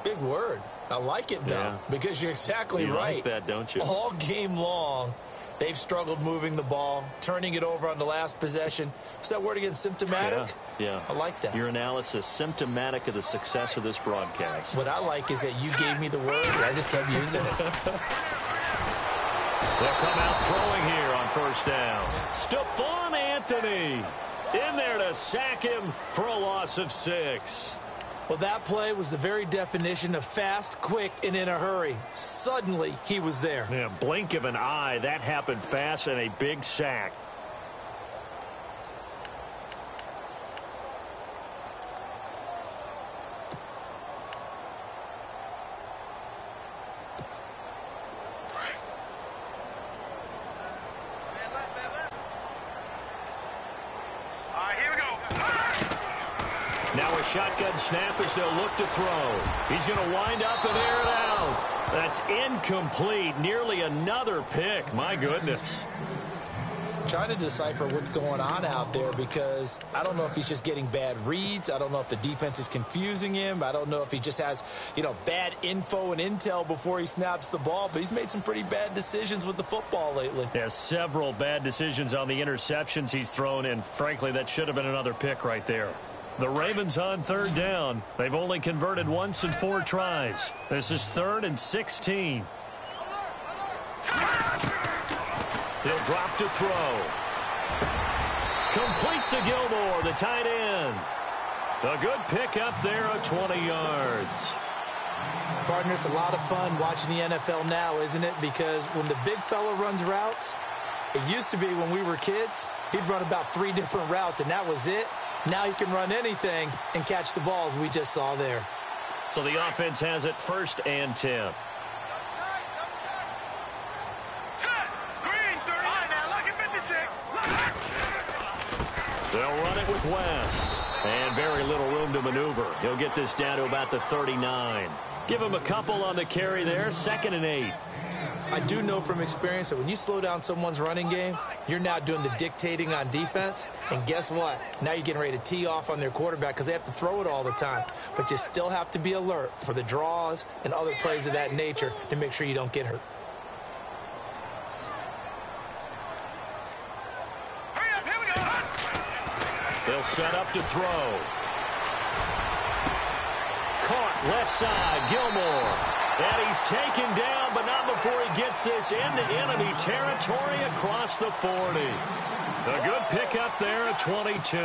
Big word. I like it, though, because you're exactly right. You like that, don't you? All game long, they've struggled moving the ball, turning it over on the last possession. Is that word again, symptomatic? Yeah. I like that. Your analysis, symptomatic of the success of this broadcast. What I like is that you gave me the word, and I just kept using it. They'll come out throwing here on first down. Stephon Anthony in there to sack him for a loss of 6. Well, that play was the very definition of fast, quick, and in a hurry. Suddenly, he was there. Yeah, blink of an eye. That happened fast and a big sack. Now a shotgun snap as they'll look to throw. He's going to wind up and air it out. That's incomplete. Nearly another pick. My goodness. Trying to decipher what's going on out there, because I don't know if he's just getting bad reads. I don't know if the defense is confusing him. I don't know if he just has, bad info and intel before he snaps the ball. But he's made some pretty bad decisions with the football lately. Yeah, several bad decisions on the interceptions he's thrown, and frankly, that should have been another pick right there. The Ravens on third down. They've only converted once in 4 tries. This is 3rd and 16. He'll drop to throw. Complete to Gilmore, the tight end. A good pick up there of 20 yards. Partner, it's a lot of fun watching the NFL now, isn't it? Because when the big fella runs routes, it used to be when we were kids, he'd run about 3 different routes, and that was it. Now he can run anything and catch the balls we just saw there. So the offense has it 1st and 10. They'll run it with West. And very little room to maneuver. He'll get this down to about the 39. Give him a couple on the carry there. 2nd and 8. I do know from experience that when you slow down someone's running game, you're now doing the dictating on defense. And guess what? Now you're getting ready to tee off on their quarterback because they have to throw it all the time. But you still have to be alert for the draws and other plays of that nature to make sure you don't get hurt. They'll set up to throw. Caught left side, Gilmore. And he's taken down, but not before he gets this into enemy territory across the 40. A good pickup there at 22.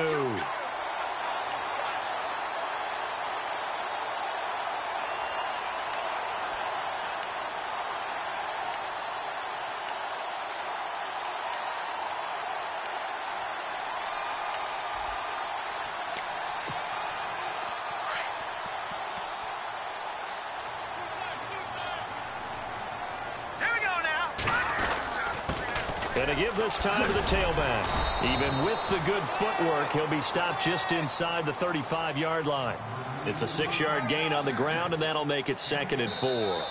And to give this time to the tailback. Even with the good footwork, he'll be stopped just inside the 35-yard line. It's a 6-yard gain on the ground, and that'll make it 2nd and 4.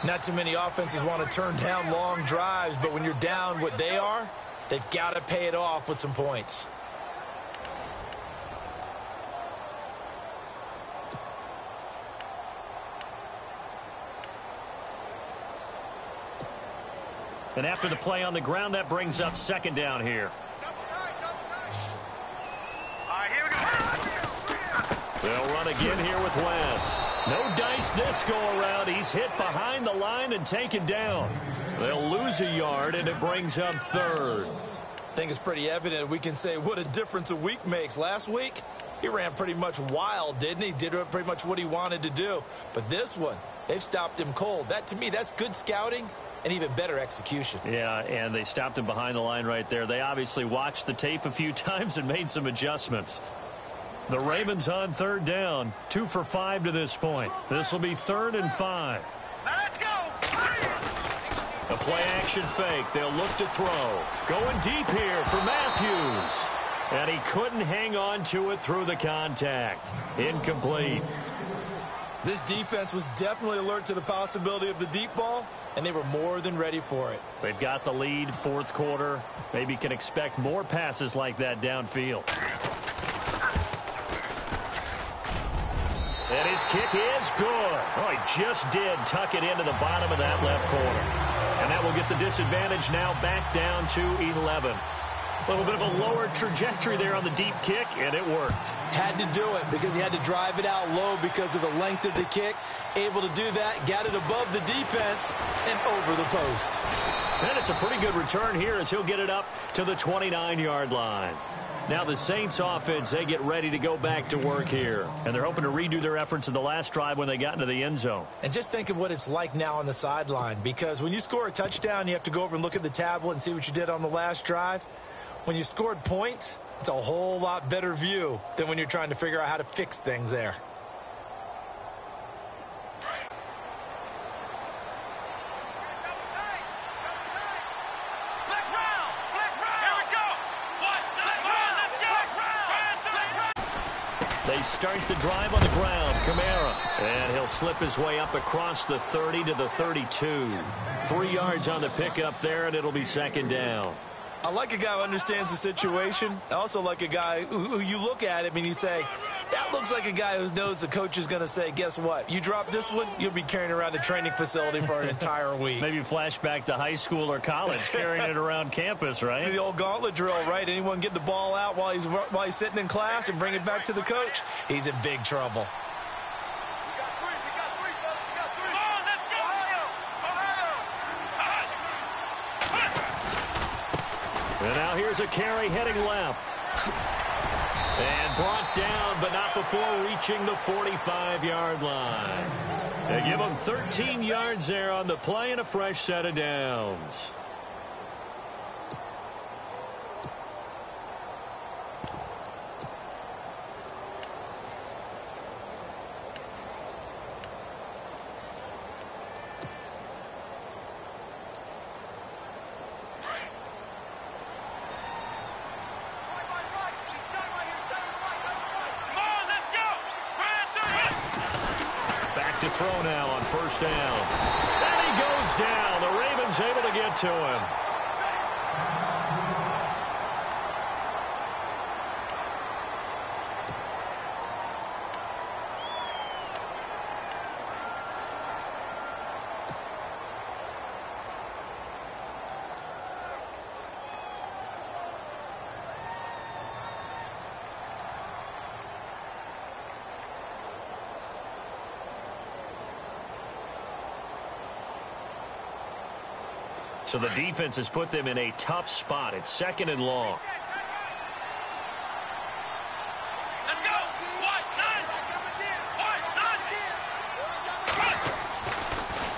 Not too many offenses want to turn down long drives, but when you're down what they are, they've got to pay it off with some points. And after the play on the ground, that brings up 2nd down here. All right, here we go. They'll run again here with West. No dice this go-around. He's hit behind the line and taken down. They'll lose a yard, and it brings up 3rd. I think it's pretty evident we can say what a difference a week makes. Last week, he ran pretty much wild, didn't he? Did pretty much what he wanted to do. But this one, they've stopped him cold. That, to me, that's good scouting and even better execution. Yeah, and they stopped him behind the line right there. They obviously watched the tape a few times and made some adjustments. The Ravens on 3rd down. 2 for 5 to this point. This will be 3rd and 5. Now let's go. A play-action fake. They'll look to throw. Going deep here for Matthews. And he couldn't hang on to it through the contact. Incomplete. This defense was definitely alert to the possibility of the deep ball, and they were more than ready for it. They've got the lead, 4th quarter. Maybe can expect more passes like that downfield. And his kick is good. Oh, he just did tuck it into the bottom of that left corner. And that will get the disadvantage now back down to 11. A little bit of a lower trajectory there on the deep kick, and it worked. Had to do it because he had to drive it out low because of the length of the kick. Able to do that, got it above the defense and over the post. And it's a pretty good return here as he'll get it up to the 29-yard line. Now the Saints offense, they get ready to go back to work here. And they're hoping to redo their efforts in the last drive when they got into the end zone. And just think of what it's like now on the sideline, because when you score a touchdown, you have to go over and look at the tablet and see what you did on the last drive. When you scored points, it's a whole lot better view than when you're trying to figure out how to fix things there. They start the drive on the ground. Kamara. And he'll slip his way up across the 30 to the 32. 3 yards on the pickup there, and it'll be 2nd down. I like a guy who understands the situation. I also like a guy who you look at him and you say, that looks like a guy who knows the coach is going to say, guess what? You drop this one, you'll be carrying around a training facility for an entire week. Maybe flashback to high school or college, carrying it around campus, right? The old gauntlet drill, right? Anyone get the ball out while he's sitting in class and bring it back to the coach, he's in big trouble. And now here's a carry heading left. And brought down, but not before reaching the 45-yard line. They give him 13 yards there on the play and a fresh set of downs. To throw now on first down. And he goes down. The Ravens able to get to him. So the defense has put them in a tough spot. It's second and long. Let's go.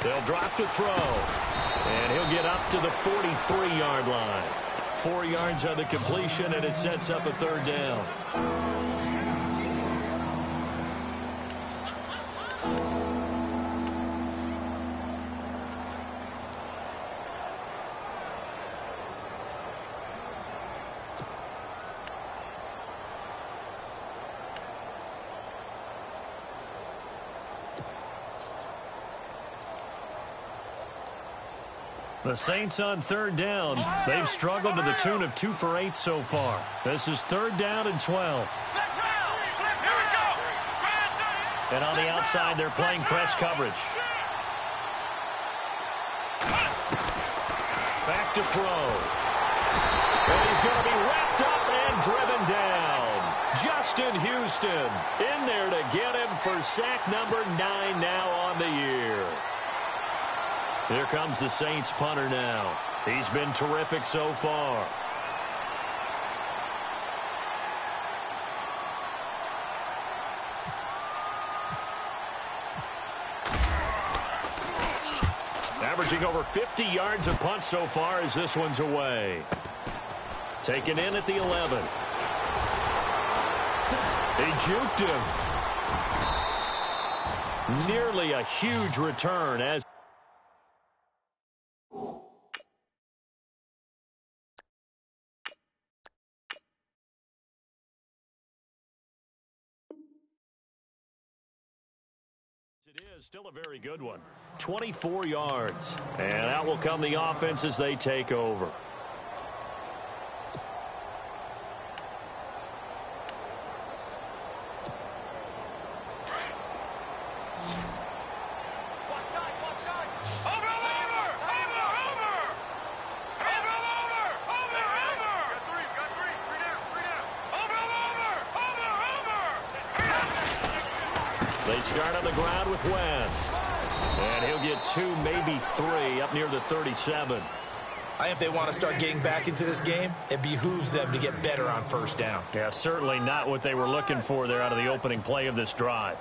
They'll drop to throw. And he'll get up to the 43-yard line. 4 yards on the completion, and it sets up a third down. The Saints on third down. They've struggled to the tune of 2 for 8 so far. This is third down and 12. And on the outside, they're playing press coverage. Back to throw. And he's going to be wrapped up and driven down. Justin Houston in there to get him for sack number 9 now on the year. Here comes the Saints punter now. He's been terrific so far. Averaging over 50 yards a punt so far as this one's away. Taken in at the 11. They juked him. Nearly a huge return as it is still a very good one. 24 yards. And out will come the offense as they take over. They start on the ground with West. And he'll get 2, maybe 3 up near the 37. I think if they want to start getting back into this game, it behooves them to get better on first down. Yeah, certainly not what they were looking for there out of the opening play of this drive.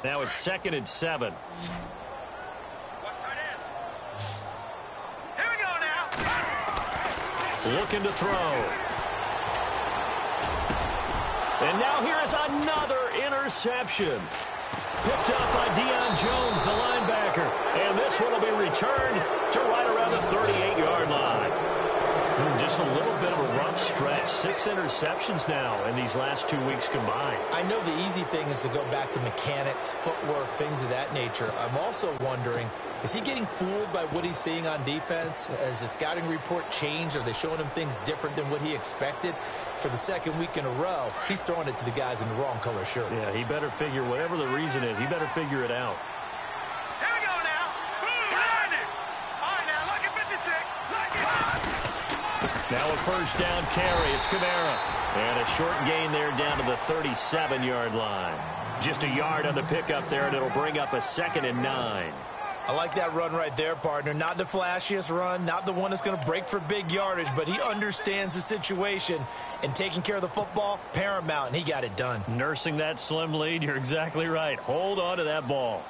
Now it's 2nd and 7. Here we go now. Looking to throw. And now here is another interception. Picked up by Deion Jones, the linebacker. And this one will be returned to right around the 38-yard line. Just a little bit of a rough stretch. 6 interceptions now in these last 2 weeks combined. I know the easy thing is to go back to mechanics, footwork, things of that nature. I'm also wondering, is he getting fooled by what he's seeing on defense? Has the scouting report changed? Are they showing him things different than what he expected? For the second week in a row, he's throwing it to the guys in the wrong color shirts. Yeah, he better figure, whatever the reason is, he better figure it out. Here we go now. All right, now look at 56. Now a first down carry. It's Kamara. And a short gain there down to the 37-yard line. Just a yard on the pickup there, and it'll bring up a 2nd and 9. I like that run right there, partner. Not the flashiest run, not the one that's going to break for big yardage, but he understands the situation, and taking care of the football, paramount, and he got it done. Nursing that slim lead, you're exactly right. Hold on to that ball.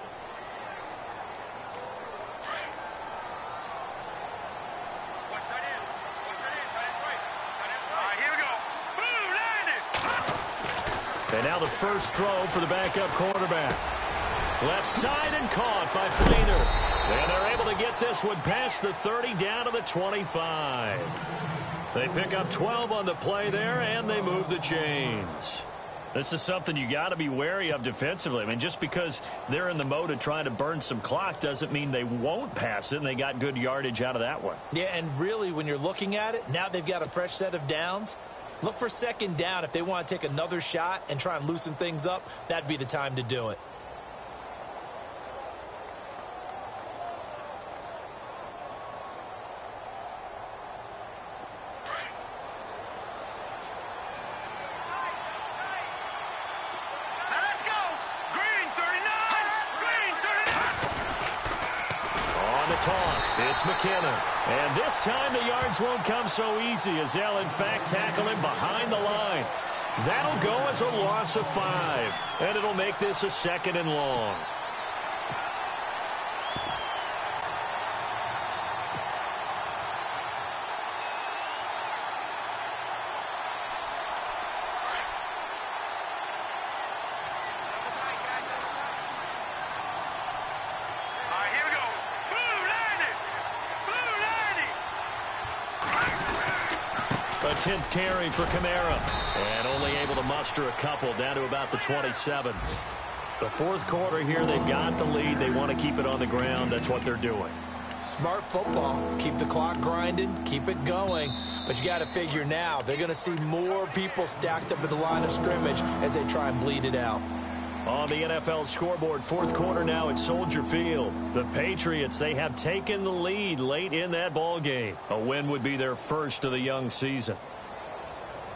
And now the first throw for the backup quarterback. Left side and caught by Fleener. And they're able to get this one past the 30 down to the 25. They pick up 12 on the play there, and they move the chains. This is something you got to be wary of defensively. I mean, just because they're in the mode of trying to burn some clock doesn't mean they won't pass it, and they got good yardage out of that one. Yeah, and really, when you're looking at it, now they've got a fresh set of downs. Look for 2nd down. If they want to take another shot and try and loosen things up, that'd be the time to do it. Let's go. Green 39. Green 39. On the toss, it's McKinnon. And this time the yards won't come so easy as they'll, in fact, tackle him behind the line. That'll go as a loss of 5. And it'll make this a 2nd and long. A 10th carry for Kamara. And only able to muster a couple down to about the 27. The 4th quarter here, they've got the lead. They want to keep it on the ground. That's what they're doing. Smart football. Keep the clock grinding. Keep it going. But you got to figure now, they're going to see more people stacked up at the line of scrimmage as they try and bleed it out. On the NFL scoreboard, 4th quarter now at Soldier Field. The Patriots, they have taken the lead late in that ball game. A win would be their first of the young season.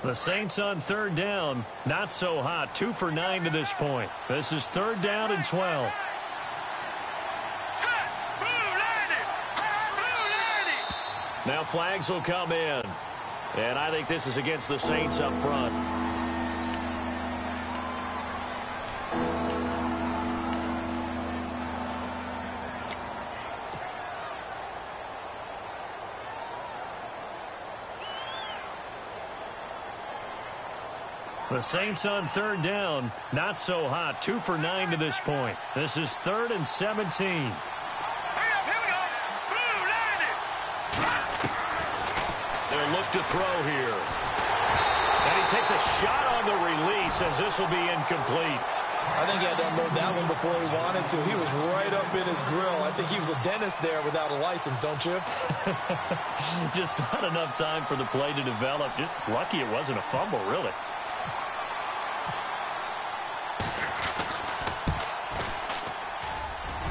The Saints on 3rd down, not so hot. 2 for 9 to this point. This is 3rd down and 12. Now flags will come in. And I think this is against the Saints up front. The Saints on 3rd down, not so hot. 2 for 9 to this point. This is 3rd and 17. Here we go. Blue landed. They'll look to throw here. And he takes a shot on the release as this will be incomplete. I think he had to unload that one before he wanted to. He was right up in his grill. I think he was a dentist there without a license, don't you? Just not enough time for the play to develop. Just lucky it wasn't a fumble, really.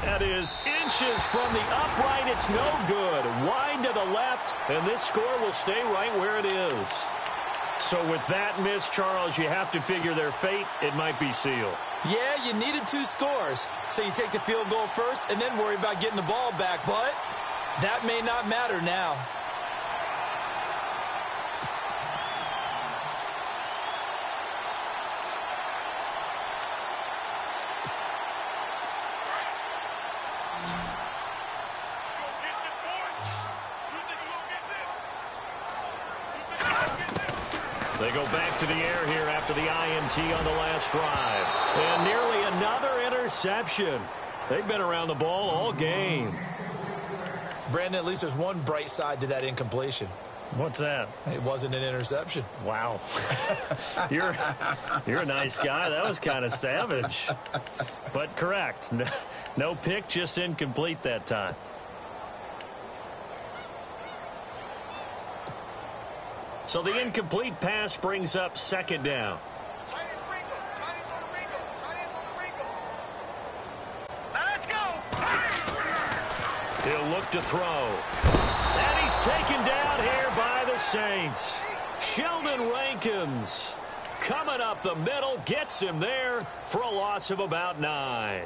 That is inches from the upright. It's no good. Wide to the left, and this score will stay right where it is. So with that miss, Charles, you have to figure their fate. It might be sealed. Yeah, you needed 2 scores. So you take the field goal first and then worry about getting the ball back. But that may not matter now. They go back to the air here after the INT on the last drive. And nearly another interception. They've been around the ball all game. Brandon, at least there's one bright side to that incompletion. What's that? It wasn't an interception. Wow. You're a nice guy. That was kind of savage. But correct. No pick, just incomplete that time. So the incomplete pass brings up 2nd down. Let's go. He'll look to throw. And he He's taken down here by the Saints. Sheldon Rankins coming up the middle, gets him there for a loss of about 9.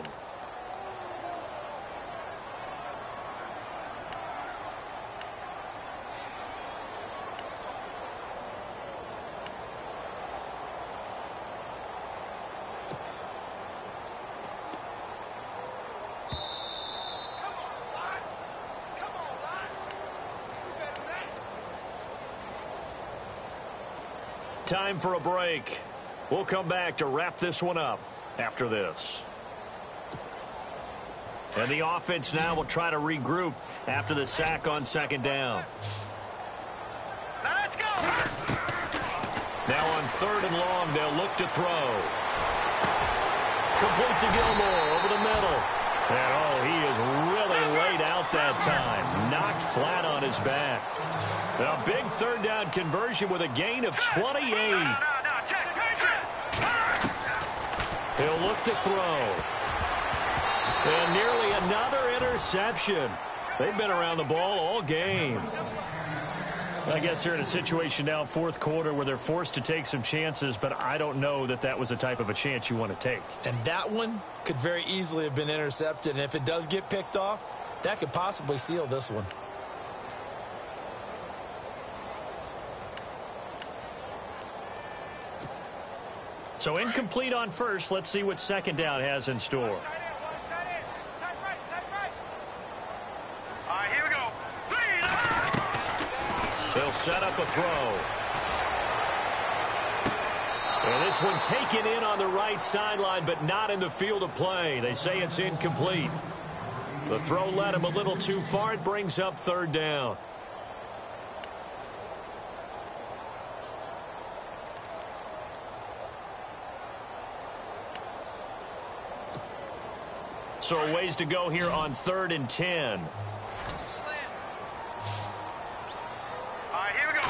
Time for a break. We'll come back to wrap this one up after this. And the offense now will try to regroup after the sack on second down. Let's go! Now on third and long, they'll look to throw. Complete to Gilmore over the middle. And, he is really laid out that time. Knocked flat on his back. A big third down conversion with a gain of 28. He'll look to throw. And nearly another interception. They've been around the ball all game. I guess they're in a situation now, fourth quarter, where they're forced to take some chances, but I don't know that that was the type of a chance you want to take. And that one could very easily have been intercepted. And if it does get picked off, that could possibly seal this one. So incomplete on first. Let's see what second down has in store. All right, here we go. They'll set up a throw. And this one taken in on the right sideline, but not in the field of play. They say it's incomplete. The throw led him a little too far. It brings up third down. So a ways to go here on 3rd and 10. All right, here we go.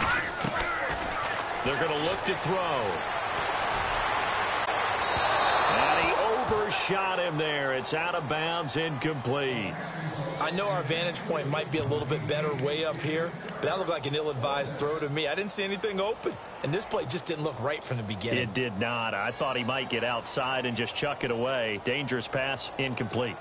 They're going to look to throw. And he overshot him there. It's out of bounds, incomplete. I know our vantage point might be a little bit better way up here, but that looked like an ill-advised throw to me. I didn't see anything open, and this play just didn't look right from the beginning. It did not. I thought he might get outside and just chuck it away. Dangerous pass, incomplete.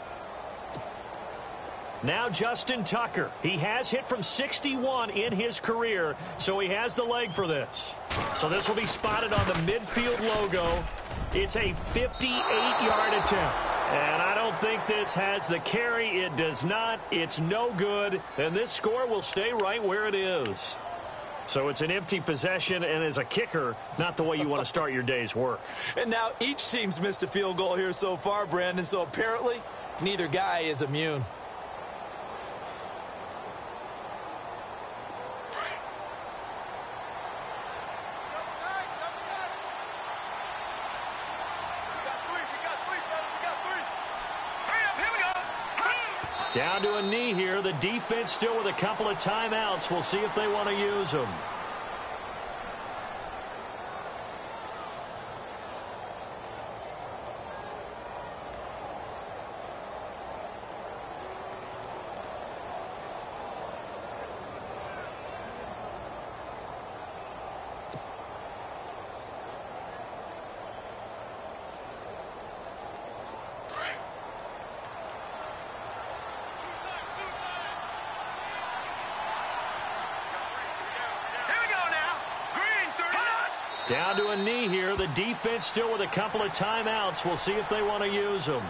Now Justin Tucker. He has hit from 61 in his career, so he has the leg for this. So this will be spotted on the midfield logo. It's a 58-yard attempt. And I don't think this has the carry. It does not. It's no good. And this score will stay right where it is. So it's an empty possession, and as a kicker, not the way you want to start your day's work. And now each team's missed a field goal here so far, Brandon, so apparently neither guy is immune. Down to a knee here. The defense still with a couple of timeouts. We'll see if they want to use them. Down to a knee here. The defense still with a couple of timeouts. We'll see if they want to use them.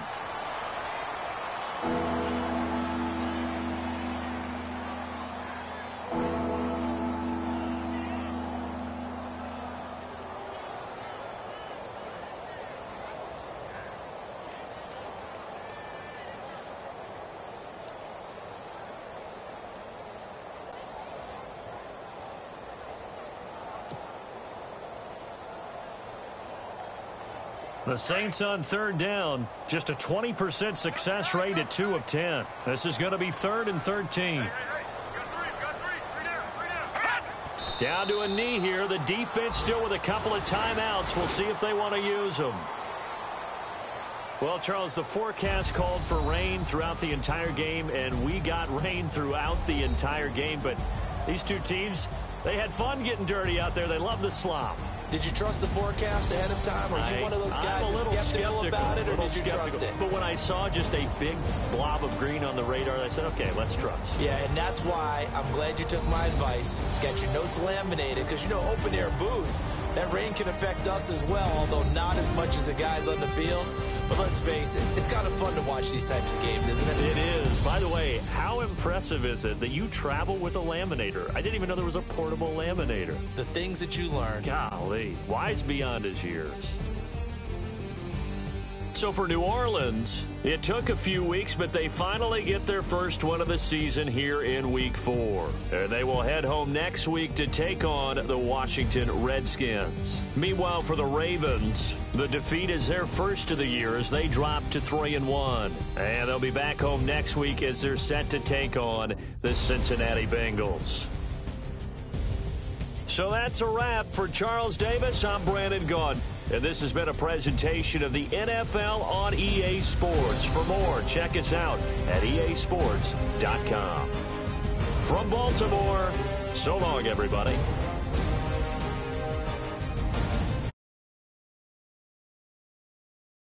The Saints on third down, just a 20% success rate at 2 of 10. This is going to be 3rd and 13. Down to a knee here. The defense still with a couple of timeouts. We'll see if they want to use them. Well, Charles, the forecast called for rain throughout the entire game, and we got rain throughout the entire game, but These two teams, they had fun getting dirty out there. They love the slop. Did you trust the forecast ahead of time? Or are you one of those guys that's skeptical about it, or did you trust it? But when I saw just a big blob of green on the radar, I said, okay, let's trust. Yeah, and that's why I'm glad you took my advice. Got your notes laminated, because, open-air booth, that rain can affect us as well, although not as much as the guys on the field. But let's face it, it's kind of fun to watch these types of games, isn't it? It is. By the way, how impressive is it that you travel with a laminator? I didn't even know there was a portable laminator. The things that you learn. Golly, wise beyond his years. So for New Orleans, it took a few weeks, but they finally get their first one of the season here in Week 4. And they will head home next week to take on the Washington Redskins. Meanwhile, for the Ravens, the defeat is their first of the year as they drop to 3-1. And they'll be back home next week as they're set to take on the Cincinnati Bengals. So that's a wrap. For Charles Davis, I'm Brandon Gaudin. And this has been a presentation of the NFL on EA Sports. For more, check us out at easports.com. From Baltimore, so long, everybody.